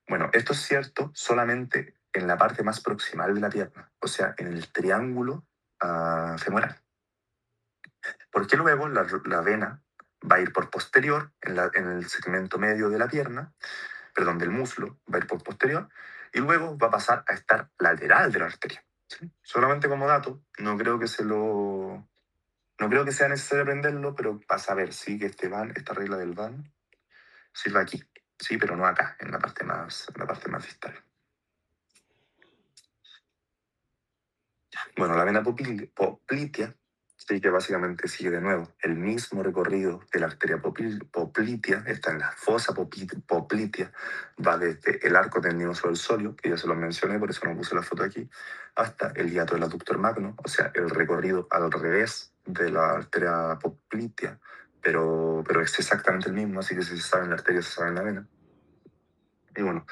Bueno, esto es cierto solamente en la parte más proximal de la pierna, o sea, en el triángulo femoral. Porque luego la vena va a ir por posterior, en el segmento medio de la pierna, perdón, del muslo, va a ir por posterior, y luego va a pasar a estar lateral de la arteria, ¿sí? Solamente como dato, no creo que No creo que sea necesario aprenderlo, pero para saber, sí, que esta regla del van sirve aquí, sí, pero no acá, en la parte más distal. Bueno, la vena poplitea, sí, que básicamente sigue de nuevo el mismo recorrido de la arteria poplitea, está en la fosa poplitea, va desde el arco tendinoso del sóleo, que ya se lo mencioné, por eso no puse la foto aquí, hasta el hiato del aductor magno, o sea, el recorrido al revés de la arteria poplitea, pero es exactamente el mismo, así que si se sabe en la arteria, se sabe en la vena. Y bueno,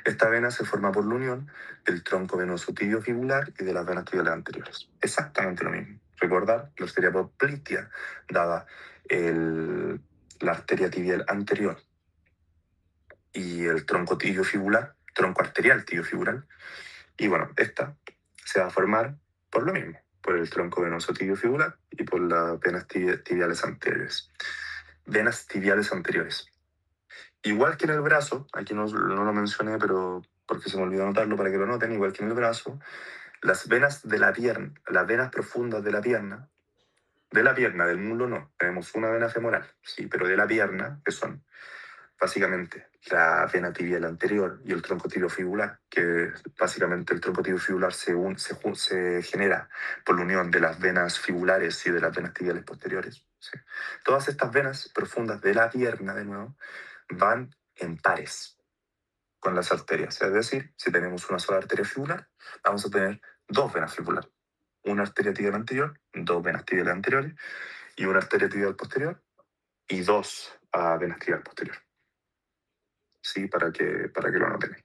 esta vena se forma por la unión del tronco venoso tibiofibular y de las venas tibiales anteriores. Exactamente lo mismo. Recordar, la arteria poplitea daba la arteria tibial anterior y el tronco tibiofibular, tronco arterial tibiofibular. Y bueno, esta se va a formar por lo mismo, por el tronco venoso tibiofibular y por las venas tibiales anteriores. Venas tibiales anteriores. Igual que en el brazo, aquí no lo mencioné, pero porque se me olvidó anotarlo para que lo noten, igual que en el brazo, las venas de la pierna, las venas profundas de la pierna, del muslo no, tenemos una vena femoral, sí, pero de la pierna, que son básicamente la vena tibial anterior y el tronco tibiofibular, que básicamente el tronco tibiofibular se genera por la unión de las venas fibulares y de las venas tibiales posteriores. ¿Sí? Todas estas venas profundas de la pierna, de nuevo, van en pares con las arterias. Es decir, si tenemos una sola arteria fibular, vamos a tener dos venas fibulares. Una arteria tibial anterior, dos venas tibiales anteriores, y una arteria tibial posterior, y dos venas tibial posterior. Sí, para que lo anoten.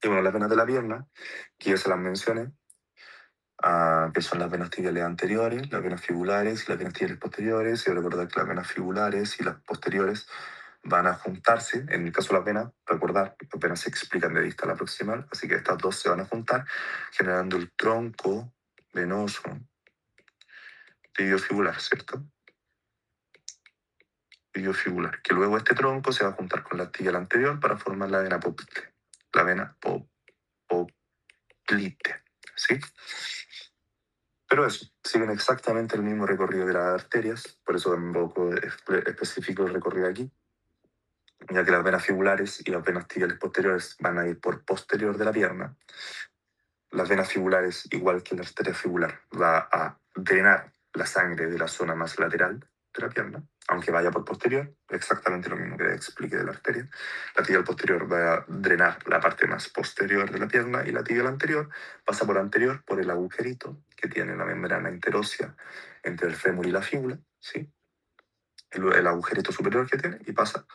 Y bueno, las venas de la pierna, que ya se las mencioné, que son las venas tibiales anteriores, las venas fibulares y las venas tibiales posteriores. Y recordar que las venas fibulares y las posteriores van a juntarse. En el caso de las venas, recordar que las venas se explican de distal a proximal, así que estas dos se van a juntar, generando el tronco venoso tibiofibular, ¿cierto? Tibiofibular, que luego este tronco se va a juntar con la tibial anterior para formar la vena poplitea. La vena poplitea, ¿sí? Pero eso, siguen exactamente el mismo recorrido de las arterias, por eso tampoco específico el recorrido aquí, ya que las venas fibulares y las venas tibiales posteriores van a ir por posterior de la pierna. Las venas fibulares, igual que la arteria fibular, va a drenar la sangre de la zona más lateral de la pierna, aunque vaya por posterior, exactamente lo mismo que expliqué de la arteria. La tibial posterior va a drenar la parte más posterior de la pierna y la tibial anterior pasa por anterior, por el agujerito que tiene la membrana interósea entre el fémur y la fíbula, ¿sí? El agujerito superior que tiene y pasa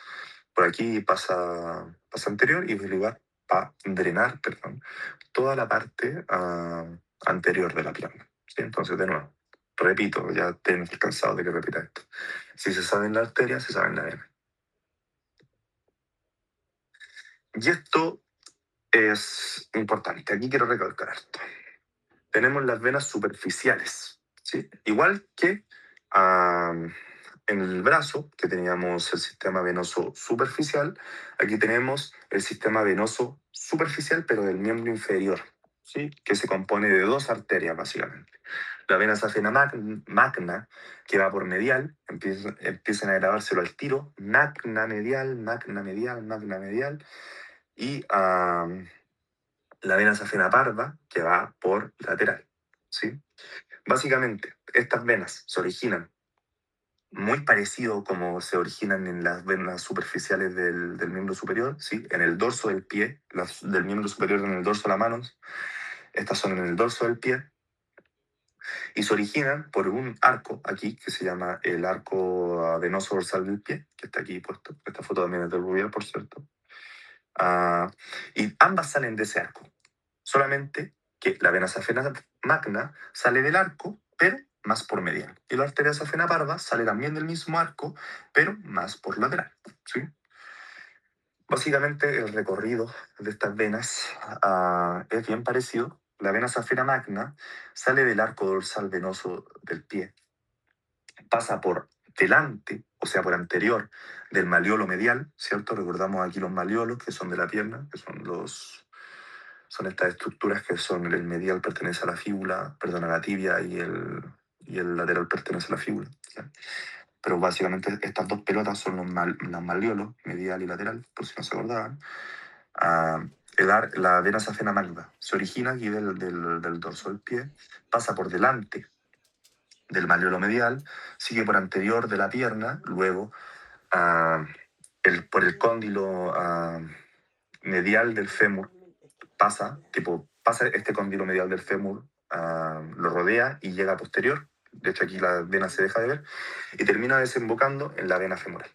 por aquí, pasa anterior y va a drenar, perdón, toda la parte anterior de la pierna. ¿Sí? Entonces, de nuevo, repito, ya estoy cansado de que repita esto. Si se sabe en la arteria, se sabe en la vena. Y esto es importante. Aquí quiero recalcar esto. Tenemos las venas superficiales, ¿sí? Igual que en el brazo, que teníamos el sistema venoso superficial, aquí tenemos el sistema venoso superficial, pero del miembro inferior, ¿sí? Que se compone de dos arterias, básicamente. La vena safena magna, que va por medial, empiezan a grabárselo al tiro, magna medial, magna medial, magna medial, y la vena safena parva, que va por lateral, ¿sí? Básicamente, estas venas se originan muy parecido como se originan en las venas superficiales del miembro superior, ¿sí? En el dorso del pie, las del miembro superior en el dorso de la mano, estas son en el dorso del pie, y se originan por un arco aquí, que se llama el arco venoso dorsal del pie, que está aquí puesto. Esta foto también es de Rubier, por cierto. Y ambas salen de ese arco. Solamente que la vena safena magna sale del arco, pero más por medial. Y la arteria safena parva sale también del mismo arco, pero más por lateral. ¿Sí? Básicamente el recorrido de estas venas es bien parecido. La vena safena magna sale del arco dorsal venoso del pie, pasa por delante, o sea, por anterior del maleolo medial, ¿cierto? Recordamos aquí los maleolos, que son de la pierna, que son estas estructuras que son el medial pertenece a la fíbula, perdón, a la tibia y y el lateral pertenece a la fíbula, ¿ya? Pero básicamente estas dos pelotas son los malleolos, medial y lateral, por si no se acordaban. Ah, la vena safena magna se origina aquí del dorso del pie, pasa por delante del malleolo medial, sigue por anterior de la pierna, luego por el cóndilo medial del fémur, pasa este cóndilo medial del fémur, lo rodea y llega a posterior. De hecho, aquí la vena se deja de ver y termina desembocando en la vena femoral.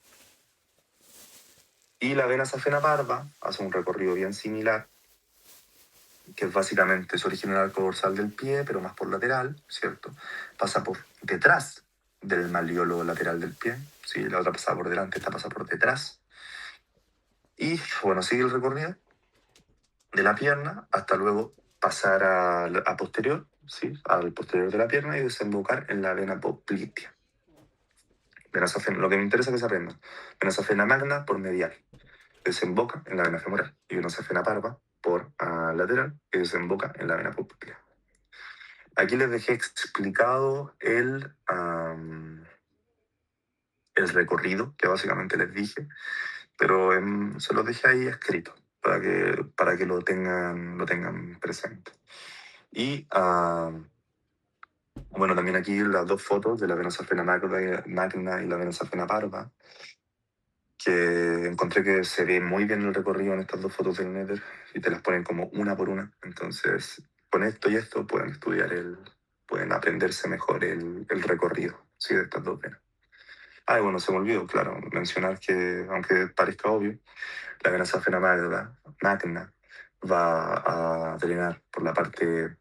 Y la vena safena parva hace un recorrido bien similar, que es básicamente se origina en el arco dorsal del pie, pero más por lateral, ¿cierto? Pasa por detrás del malleolo lateral del pie, ¿sí? La otra pasa por delante, esta pasa por detrás. Y bueno, sigue el recorrido de la pierna hasta luego pasar a posterior, ¿sí? Al posterior de la pierna y desembocar en la vena poplitea. Vena safena, lo que me interesa es que se aprendan. Vena safena magna por medial, desemboca en la vena femoral, y vena safena parva por lateral y desemboca en la vena poplitea. Aquí les dejé explicado el recorrido, que básicamente les dije, pero se los dejé ahí escrito para que lo tengan presente. Y bueno, también aquí las dos fotos de la vena safena magna y la vena safena parva, que encontré que se ve muy bien el recorrido en estas dos fotos del Nether y te las ponen como una por una. Entonces, con esto y esto pueden aprenderse mejor el recorrido, ¿sí? De estas dos venas. Ah, y bueno, se me olvidó, claro, mencionar que, aunque parezca obvio, la vena safena magna va a drenar por la parte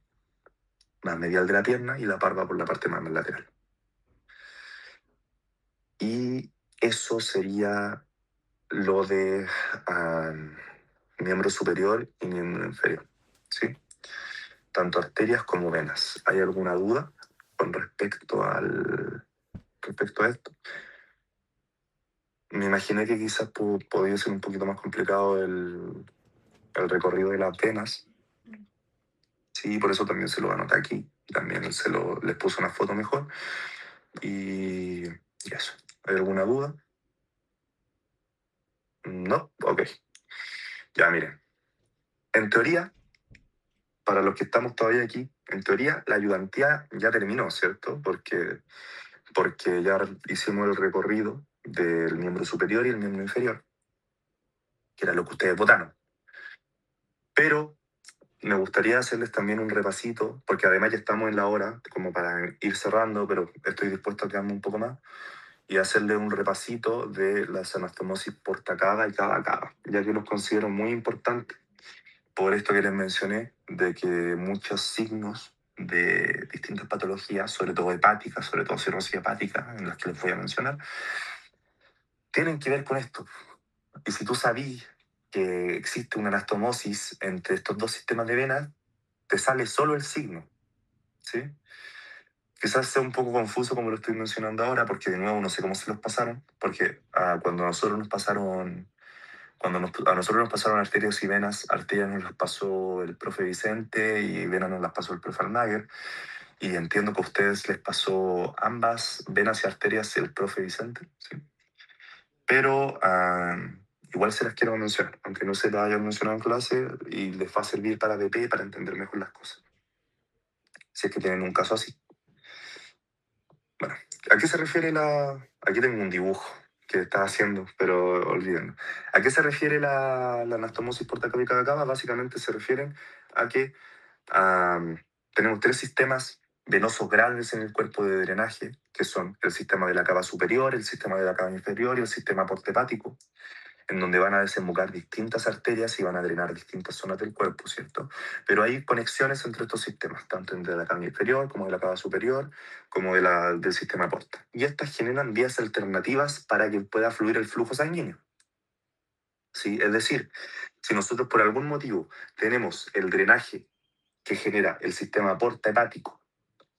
más medial de la pierna y la parva por la parte más lateral. Y eso sería lo de miembro superior y miembro inferior, ¿sí? Tanto arterias como venas. ¿Hay alguna duda con respecto a esto? Me imaginé que quizás podría ser un poquito más complicado el recorrido de las venas. Sí, por eso también se lo anoté aquí. También les puse una foto mejor. Y eso. ¿Hay alguna duda? No, ok. Ya, miren. En teoría, para los que estamos todavía aquí, en teoría la ayudantía ya terminó, ¿cierto? Porque ya hicimos el recorrido del miembro superior y el miembro inferior, que era lo que ustedes votaron. Pero me gustaría hacerles también un repasito, porque además ya estamos en la hora, como para ir cerrando, pero estoy dispuesto a quedarme un poco más, y hacerle un repasito de las anastomosis por tacada y cava, ya que los considero muy importantes por esto que les mencioné, de que muchos signos de distintas patologías, sobre todo hepáticas, sobre todo cirrosis hepática, en las que les voy a mencionar, tienen que ver con esto. Y si tú sabías que existe una anastomosis entre estos dos sistemas de venas, te sale solo el signo, ¿sí? Quizás sea un poco confuso como lo estoy mencionando ahora, porque de nuevo no sé cómo se los pasaron, porque cuando a nosotros nos pasaron arterias y venas, arterias nos las pasó el profe Vicente y venas nos las pasó el profe Almaguer, y entiendo que a ustedes les pasó ambas venas y arterias el profe Vicente, ¿sí? Pero igual se las quiero mencionar, aunque no se las hayan mencionado en clase, y les va a servir para DP para entender mejor las cosas, si es que tienen un caso así. Bueno, ¿a qué se refiere Aquí tengo un dibujo que estaba haciendo, pero olvídenlo. ¿A qué se refiere la anastomosis por tacápica cava? Básicamente se refieren a que tenemos tres sistemas venosos grandes en el cuerpo de drenaje, que son el sistema de la cava superior, el sistema de la cava inferior y el sistema portepático, en donde van a desembocar distintas arterias y van a drenar distintas zonas del cuerpo, ¿cierto? Pero hay conexiones entre estos sistemas, tanto entre la cava inferior como de la cava superior, como del sistema porta. Y estas generan vías alternativas para que pueda fluir el flujo sanguíneo, ¿sí? Es decir, si nosotros por algún motivo tenemos el drenaje que genera el sistema porta hepático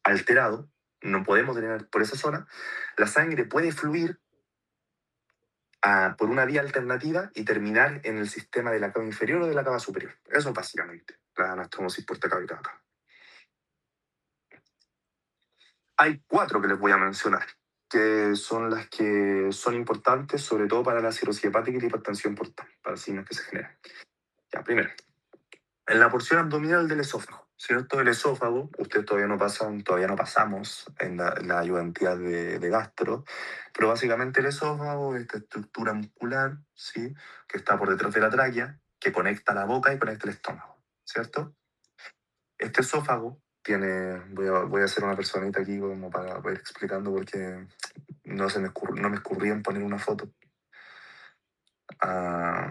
alterado, no podemos drenar por esa zona, la sangre puede fluir por una vía alternativa y terminar en el sistema de la cava inferior o de la cava superior. Eso es básicamente la anastomosis por tacápica. Hay 4 que les voy a mencionar, que son las que son importantes, sobre todo para la cirrosis hepática y la hipertensión portal, para signos que se generan. Ya, primero, en la porción abdominal del esófago, ¿cierto? El esófago, ustedes todavía no pasamos en la ayudantía de gastro, pero básicamente el esófago es esta estructura muscular, ¿sí? Que está por detrás de la tráquea, que conecta la boca y conecta el estómago, ¿cierto? Este esófago tiene, voy a hacer una personita aquí como para ir explicando porque no me escurría en poner una foto. Ah,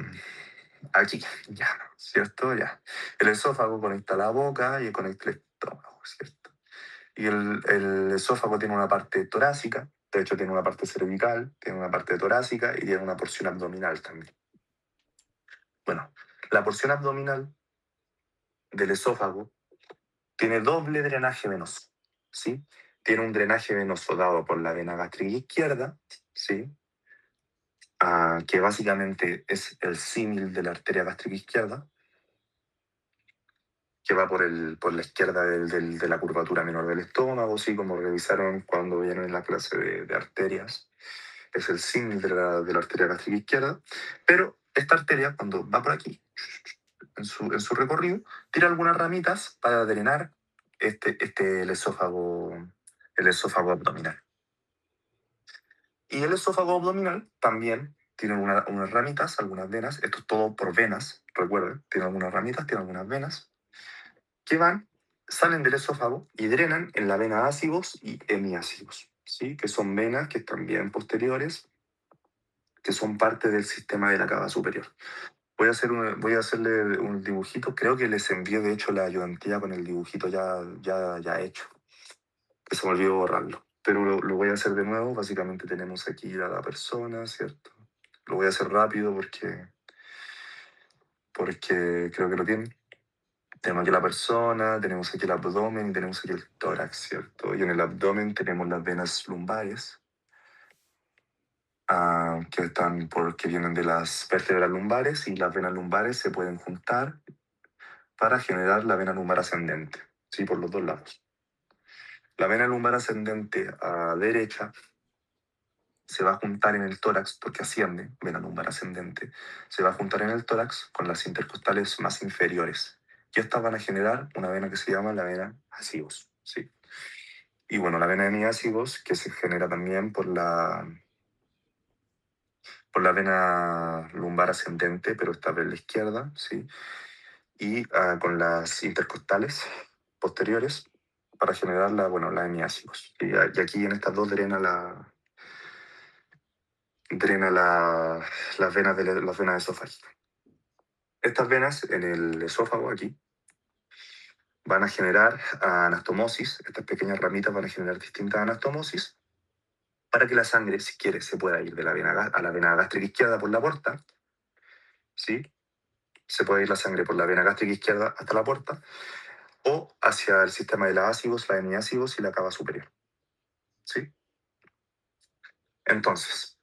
aquí, ya, ¿cierto? Ya. El esófago conecta la boca y conecta el estómago, ¿cierto? Y el esófago tiene una parte torácica, de hecho tiene una parte cervical, tiene una parte torácica y tiene una porción abdominal también. Bueno, la porción abdominal del esófago tiene doble drenaje venoso, ¿sí? Tiene un drenaje venoso dado por la vena gástrica izquierda, ¿sí? Que básicamente es el símil de la arteria gástrica izquierda, que va por la izquierda de la curvatura menor del estómago, ¿sí? Como revisaron cuando vieron en la clase de arterias. Es el símil de la arteria gástrica izquierda, pero esta arteria, cuando va por aquí, en su recorrido, tira algunas ramitas para drenar el esófago abdominal. Y el esófago abdominal también tiene unas ramitas, algunas venas, esto es todo por venas, recuerden, tiene algunas ramitas, tiene algunas venas, que salen del esófago y drenan en la vena ácigos y hemiácigos, ¿sí? Que son venas que están bien posteriores, que son parte del sistema de la cava superior. Voy a hacerle un dibujito, creo que les envié de hecho la ayudantía con el dibujito ya hecho, que se me olvidó borrarlo. Pero lo voy a hacer de nuevo, básicamente tenemos aquí a la persona, ¿cierto? Lo voy a hacer rápido porque creo que lo tienen. Tenemos aquí la persona, tenemos aquí el abdomen y tenemos aquí el tórax, ¿cierto? Y en el abdomen tenemos las venas lumbares, que vienen de las vértebras lumbares, y las venas lumbares se pueden juntar para generar la vena lumbar ascendente, ¿sí? Por los dos lados. La vena lumbar ascendente a derecha se va a juntar en el tórax, porque asciende, vena lumbar ascendente, se va a juntar en el tórax con las intercostales más inferiores. Y estas van a generar una vena que se llama la vena ácigos, ¿sí? Y bueno, la vena hemiácigos, que se genera también por la vena lumbar ascendente, pero esta vez la izquierda, ¿sí? Y con las intercostales posteriores para generar la hemiácigos. Y aquí en estas dos las venas esofágicas. Estas venas en el esófago aquí van a generar anastomosis, estas pequeñas ramitas van a generar distintas anastomosis para que la sangre, si quiere, se pueda ir de a la vena gástrica izquierda por la porta, ¿sí? Se puede ir la sangre por la vena gástrica izquierda hasta la porta, o hacia el sistema de la ácigos, la hemiácigos y la cava superior, ¿sí? Entonces,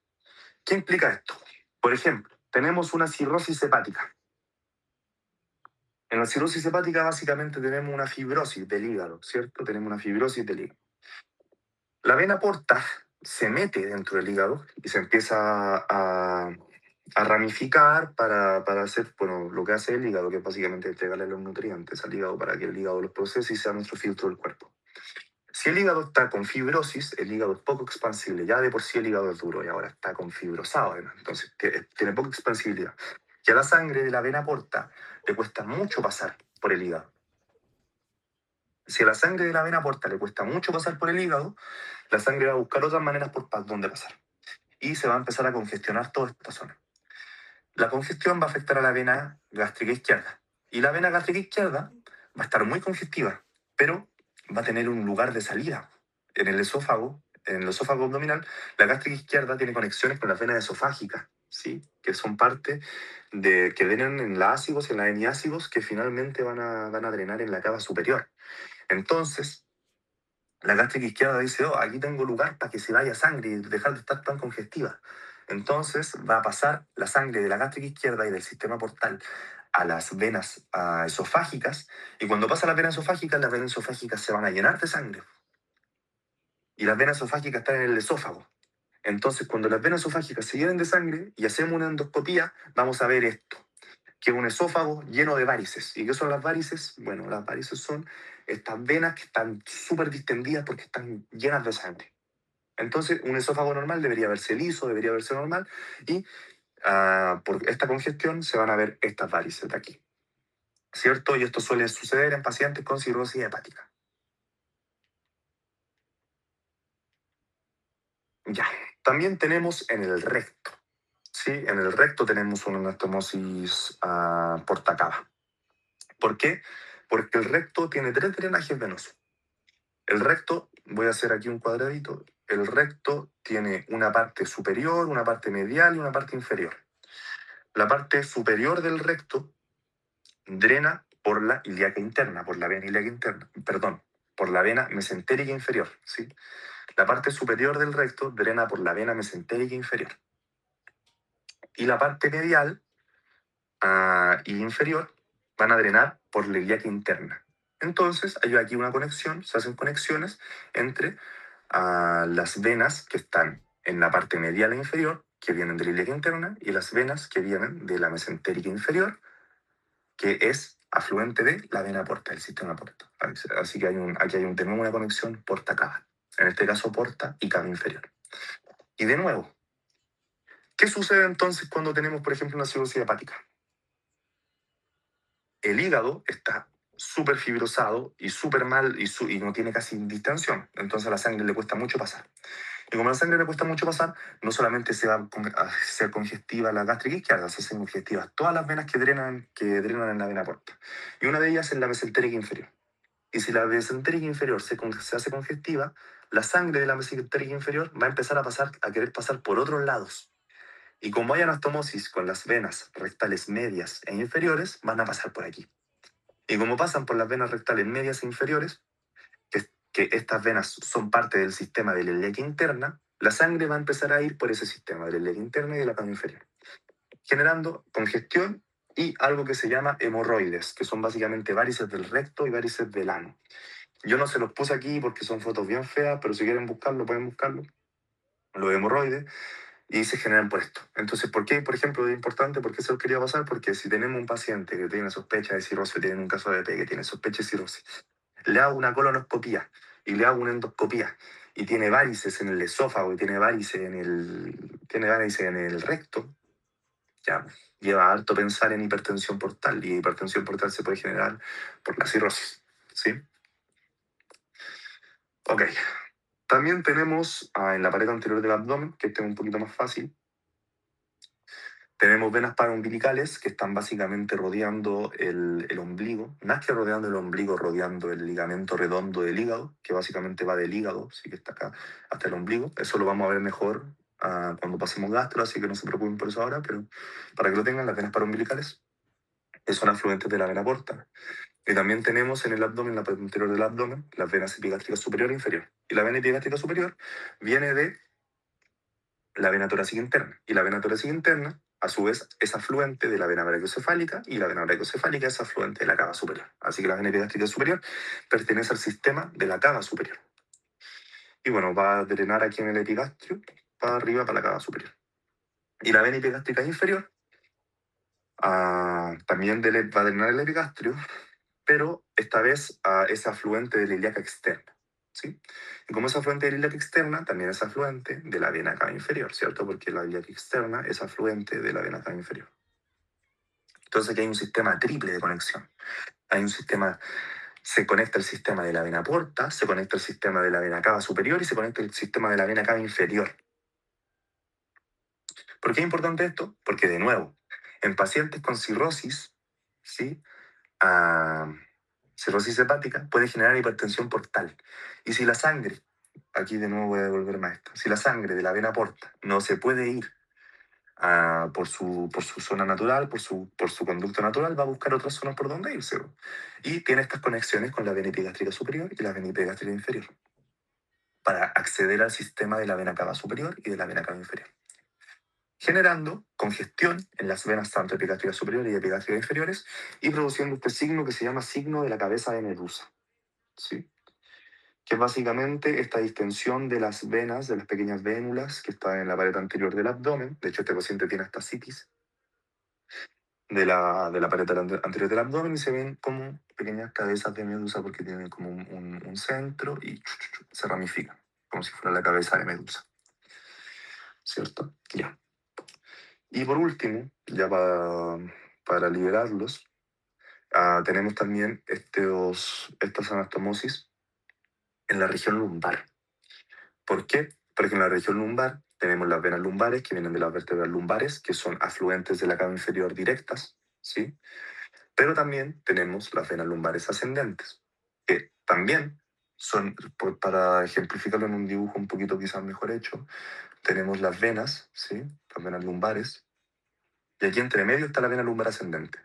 ¿qué implica esto? Por ejemplo, tenemos una cirrosis hepática. En la cirrosis hepática básicamente tenemos una fibrosis del hígado, ¿cierto? Tenemos una fibrosis del hígado. La vena porta se mete dentro del hígado y se empieza a ramificar para hacer, bueno, lo que hace el hígado, que es básicamente entregarle los nutrientes al hígado para que el hígado los procese y sea nuestro filtro del cuerpo. Si el hígado está con fibrosis, el hígado es poco expansible. Ya de por sí el hígado es duro y ahora está con fibrosado, además. Entonces tiene poca expansibilidad. Y a la sangre de la vena porta le cuesta mucho pasar por el hígado. Si a la sangre de la vena porta le cuesta mucho pasar por el hígado, la sangre va a buscar otras maneras por dónde pasar. Y se va a empezar a congestionar toda esta zona. La congestión va a afectar a la vena gástrica izquierda. Y la vena gástrica izquierda va a estar muy congestiva, pero va a tener un lugar de salida. En el esófago abdominal, la gástrica izquierda tiene conexiones con las venas esofágicas, ¿sí? Que son parte que drenan en la ácigos y en la hemiácigos, que finalmente van a drenar en la cava superior. Entonces, la gástrica izquierda dice, oh, aquí tengo lugar para que se vaya sangre y dejar de estar tan congestiva. Entonces va a pasar la sangre de la gástrica izquierda y del sistema portal a las venas esofágicas, y cuando pasa a las venas esofágicas se van a llenar de sangre. y las venas esofágicas están en el esófago. Entonces, cuando las venas esofágicas se llenan de sangre y hacemos una endoscopía, vamos a ver esto, que es un esófago lleno de varices. ¿Y qué son las varices? Bueno, las varices son estas venas que están súper distendidas porque están llenas de sangre. Entonces, un esófago normal debería verse liso, debería verse normal, y por esta congestión se van a ver estas varices de aquí, ¿cierto? Y esto suele suceder en pacientes con cirrosis hepática. Ya, también tenemos en el recto, ¿sí? En el recto tenemos una anastomosis porta cava. ¿Por qué? Porque el recto tiene 3 drenajes venosos. El recto, voy a hacer aquí un cuadradito, el recto tiene una parte superior, una parte medial y una parte inferior. La parte superior del recto drena por la ilíaca interna, por la vena ilíaca interna, perdón, por la vena mesentérica inferior, ¿sí? La parte superior del recto drena por la vena mesentérica inferior. Y la parte medial y inferior van a drenar por la ilíaca interna. Entonces, hay aquí una conexión, se hacen conexiones entre las venas que están en la parte medial e inferior, que vienen de la ilíaca interna, y las venas que vienen de la mesentérica inferior, que es afluente de la vena porta, del sistema porta. Así que tenemos una conexión porta-cava. En este caso, porta y cava inferior. Y de nuevo, ¿qué sucede entonces cuando tenemos, por ejemplo, una cirrosis hepática? El hígado está súper fibrosado y súper mal y no tiene casi distensión. Entonces a la sangre le cuesta mucho pasar. Y como a la sangre le cuesta mucho pasar, no solamente se va a hacer congestiva la gástrica izquierda, se hacen congestivas todas las venas que drenan en la vena porta. Y una de ellas es la mesentérica inferior. Y si la mesentérica inferior se hace congestiva, la sangre de la mesentérica inferior va a empezar a querer pasar por otros lados. Y como hay anastomosis con las venas rectales medias e inferiores, van a pasar por aquí. Y como pasan por las venas rectales medias e inferiores, que estas venas son parte del sistema de la ilíaca interna, la sangre va a empezar a ir por ese sistema de la ilíaca interna y de la cava inferior, generando congestión y algo que se llama hemorroides, que son básicamente varices del recto y varices del ano. Yo no se los puse aquí porque son fotos bien feas, pero si quieren buscarlo, pueden buscarlo. Los hemorroides, y se generan por esto. Entonces, ¿por qué, por ejemplo, es importante? ¿Por qué se los quería pasar? Porque si tenemos un paciente que tiene sospecha de cirrosis, tiene un caso de EP que tiene sospecha de cirrosis, le hago una colonoscopía y le hago una endoscopía y tiene varices en el esófago y tiene varices en el recto, ya lleva harto pensar en hipertensión portal, y hipertensión portal se puede generar por la cirrosis, ¿sí? Ok. También tenemos en la pared anterior del abdomen, que este es un poquito más fácil, tenemos venas paraumbilicales que están básicamente rodeando el ombligo, más que rodeando el ombligo, rodeando el ligamento redondo del hígado, que básicamente va del hígado, así que está acá, hasta el ombligo. Eso lo vamos a ver mejor cuando pasemos gastro, así que no se preocupen por eso ahora, pero para que lo tengan, las venas paraumbilicales, que son afluentes de la vena porta. Y también tenemos en el abdomen, en la parte anterior del abdomen, las venas epigástricas superior e inferior. Y la vena epigástrica superior viene de la vena torácica interna. Y la vena torácica interna, a su vez, es afluente de la vena brachiocefálica, y la vena brachiocefálica es afluente de la cava superior. Así que la vena epigástrica superior pertenece al sistema de la cava superior. Y bueno, va a drenar aquí en el epigastrio, para arriba, para la cava superior. Y la vena epigástrica inferior también va a drenar el epigastrio, pero esta vez es afluente de la ilíaca externa, ¿sí? Y como es afluente de la ilíaca externa, también es afluente de la vena cava inferior, ¿cierto? Porque la ilíaca externa es afluente de la vena cava inferior. Entonces aquí hay un sistema triple de conexión. Hay un sistema, se conecta el sistema de la vena porta, se conecta el sistema de la vena cava superior y se conecta el sistema de la vena cava inferior. ¿Por qué es importante esto? Porque, de nuevo, en pacientes con cirrosis, ¿sí? Cirrosis hepática puede generar hipertensión portal. Y si la sangre, aquí de nuevo voy a devolverme a esto, si la sangre de la vena porta no se puede ir por su zona natural, por su conducto natural, va a buscar otras zonas por donde irse. Y tiene estas conexiones con la vena epigástrica superior y la vena epigástrica inferior para acceder al sistema de la vena cava superior y de la vena cava inferior, generando congestión en las venas tanto epigástricas superiores y epigástricas inferiores y produciendo este signo que se llama signo de la cabeza de medusa, ¿sí? que es básicamente esta distensión de las venas, de las pequeñas vénulas que están en la pared anterior del abdomen. De hecho, este paciente tiene esta citis de la pared anterior del abdomen, y se ven como pequeñas cabezas de medusa porque tienen como un centro y se ramifican, como si fuera la cabeza de medusa. ¿Cierto? Ya. Y por último, ya para liberarlos, tenemos también estas anastomosis en la región lumbar. ¿Por qué? Porque en la región lumbar tenemos las venas lumbares que vienen de las vértebras lumbares, que son afluentes de la cava inferior directas, ¿sí? Pero también tenemos las venas lumbares ascendentes, que también son, para ejemplificarlo en un dibujo un poquito quizás mejor hecho, tenemos las venas, ¿sí? Las venas lumbares, y aquí entre medio está la vena lumbar ascendente.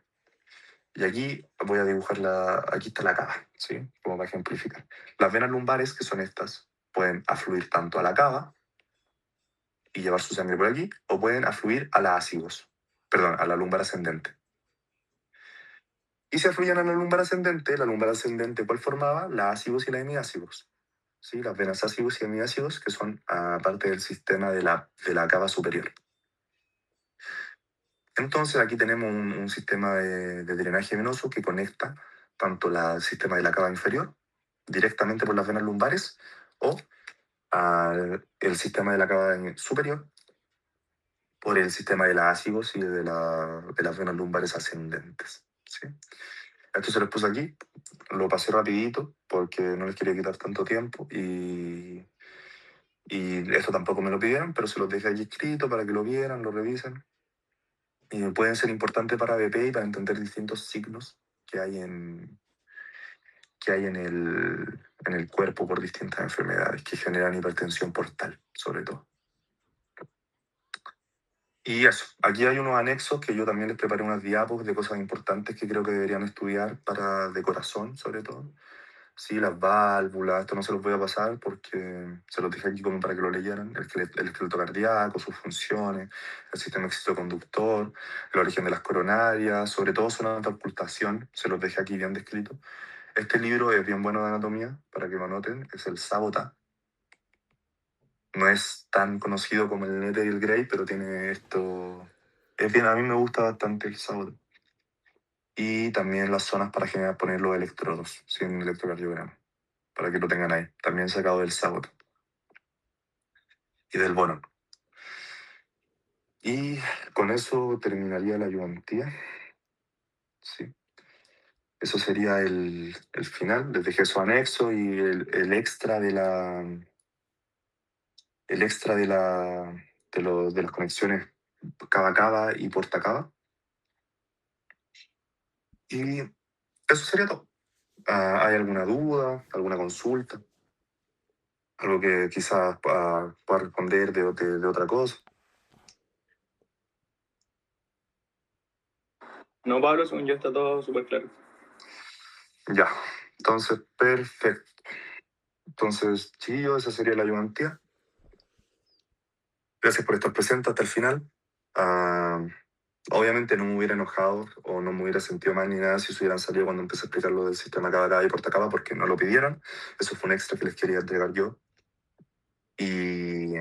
Y aquí voy a dibujarla, aquí está la cava, ¿sí? Como para ejemplificar. Las venas lumbares, que son estas, pueden afluir tanto a la cava y llevar su sangre por aquí, o pueden afluir a la ácigos, perdón, a la lumbar ascendente. Y si afluían a la lumbar ascendente, ¿cuál formaba? La ácigos y la hemiácigos. ¿Sí? Las venas ácigos y hemiácigos, que son parte del sistema de la cava superior. Entonces aquí tenemos un sistema de drenaje venoso que conecta tanto el sistema de la cava inferior directamente por las venas lumbares o el sistema de la cava superior por el sistema de las ácigos y de las venas lumbares ascendentes. ¿Sí? Esto se los puse aquí, lo pasé rapidito porque no les quería quitar tanto tiempo y esto tampoco me lo pidieron, pero se los dejé aquí escrito para que lo vieran, lo revisen. Y pueden ser importantes para BP y para entender distintos signos que hay en el cuerpo por distintas enfermedades que generan hipertensión portal, sobre todo. Y eso, aquí hay unos anexos que yo también les preparé unas diapos de cosas importantes que creo que deberían estudiar de corazón, sobre todo. Sí, las válvulas, esto no se los voy a pasar porque se los dejé aquí como para que lo leyeran. El esqueleto cardíaco, sus funciones, el sistema excitoconductor, el origen de las coronarias, sobre todo zona de ocultación, se los dejé aquí bien descrito. Este libro es bien bueno de anatomía, para que lo anoten, es el Sabota. No es tan conocido como el Nether y el Gray, pero tiene esto. Es bien, a mí me gusta bastante el Sabota. Y también las zonas para poner los electrodos, sin electrocardiograma, para que lo tengan ahí. También sacado del Sabota y del Bono. Y con eso terminaría la ayudantía. Sí. Eso sería el final. Les dejé su anexo y el extra de las conexiones cava-cava y puerta-cava. Y eso sería todo. ¿Hay alguna duda, alguna consulta? Algo que quizás pueda responder de otra cosa. No, Pablo, según yo está todo súper claro. Ya, entonces, perfecto. Entonces, chiquillos, esa sería la ayudantía. Gracias por estar presente hasta el final. Obviamente no me hubiera enojado o no me hubiera sentido mal ni nada si se hubieran salido cuando empecé a explicar lo del sistema cava y portacava porque no lo pidieron. Eso fue un extra que les quería entregar yo. Y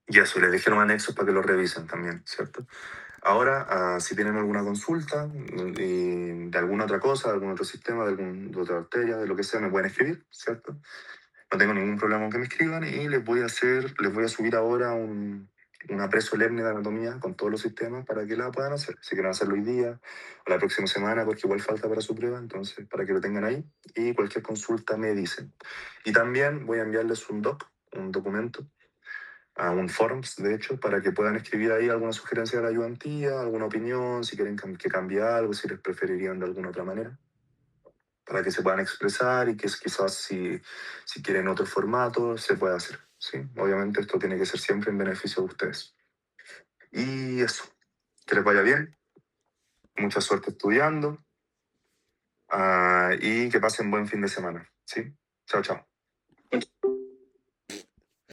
eso, les dejé los anexos para que lo revisen también, ¿cierto? Ahora, si tienen alguna consulta de alguna otra cosa, de algún otro sistema, de otra arteria, de lo que sea, me pueden escribir, ¿cierto? No tengo ningún problema con que me escriban y les voy a subir ahora una pre-solemne de anatomía con todos los sistemas para que la puedan hacer. Si quieren hacerlo hoy día o la próxima semana, porque igual falta para su prueba, entonces para que lo tengan ahí y cualquier consulta me dicen. Y también voy a enviarles un documento, a un forms, de hecho, para que puedan escribir ahí alguna sugerencia de la ayudantía, alguna opinión, si quieren que cambie algo, si les preferirían de alguna otra manera, para que se puedan expresar y que quizás si quieren otro formato, se pueda hacer. ¿Sí? Obviamente esto tiene que ser siempre en beneficio de ustedes. Y eso, que les vaya bien, mucha suerte estudiando y que pasen buen fin de semana. ¿Sí? Chao, chao.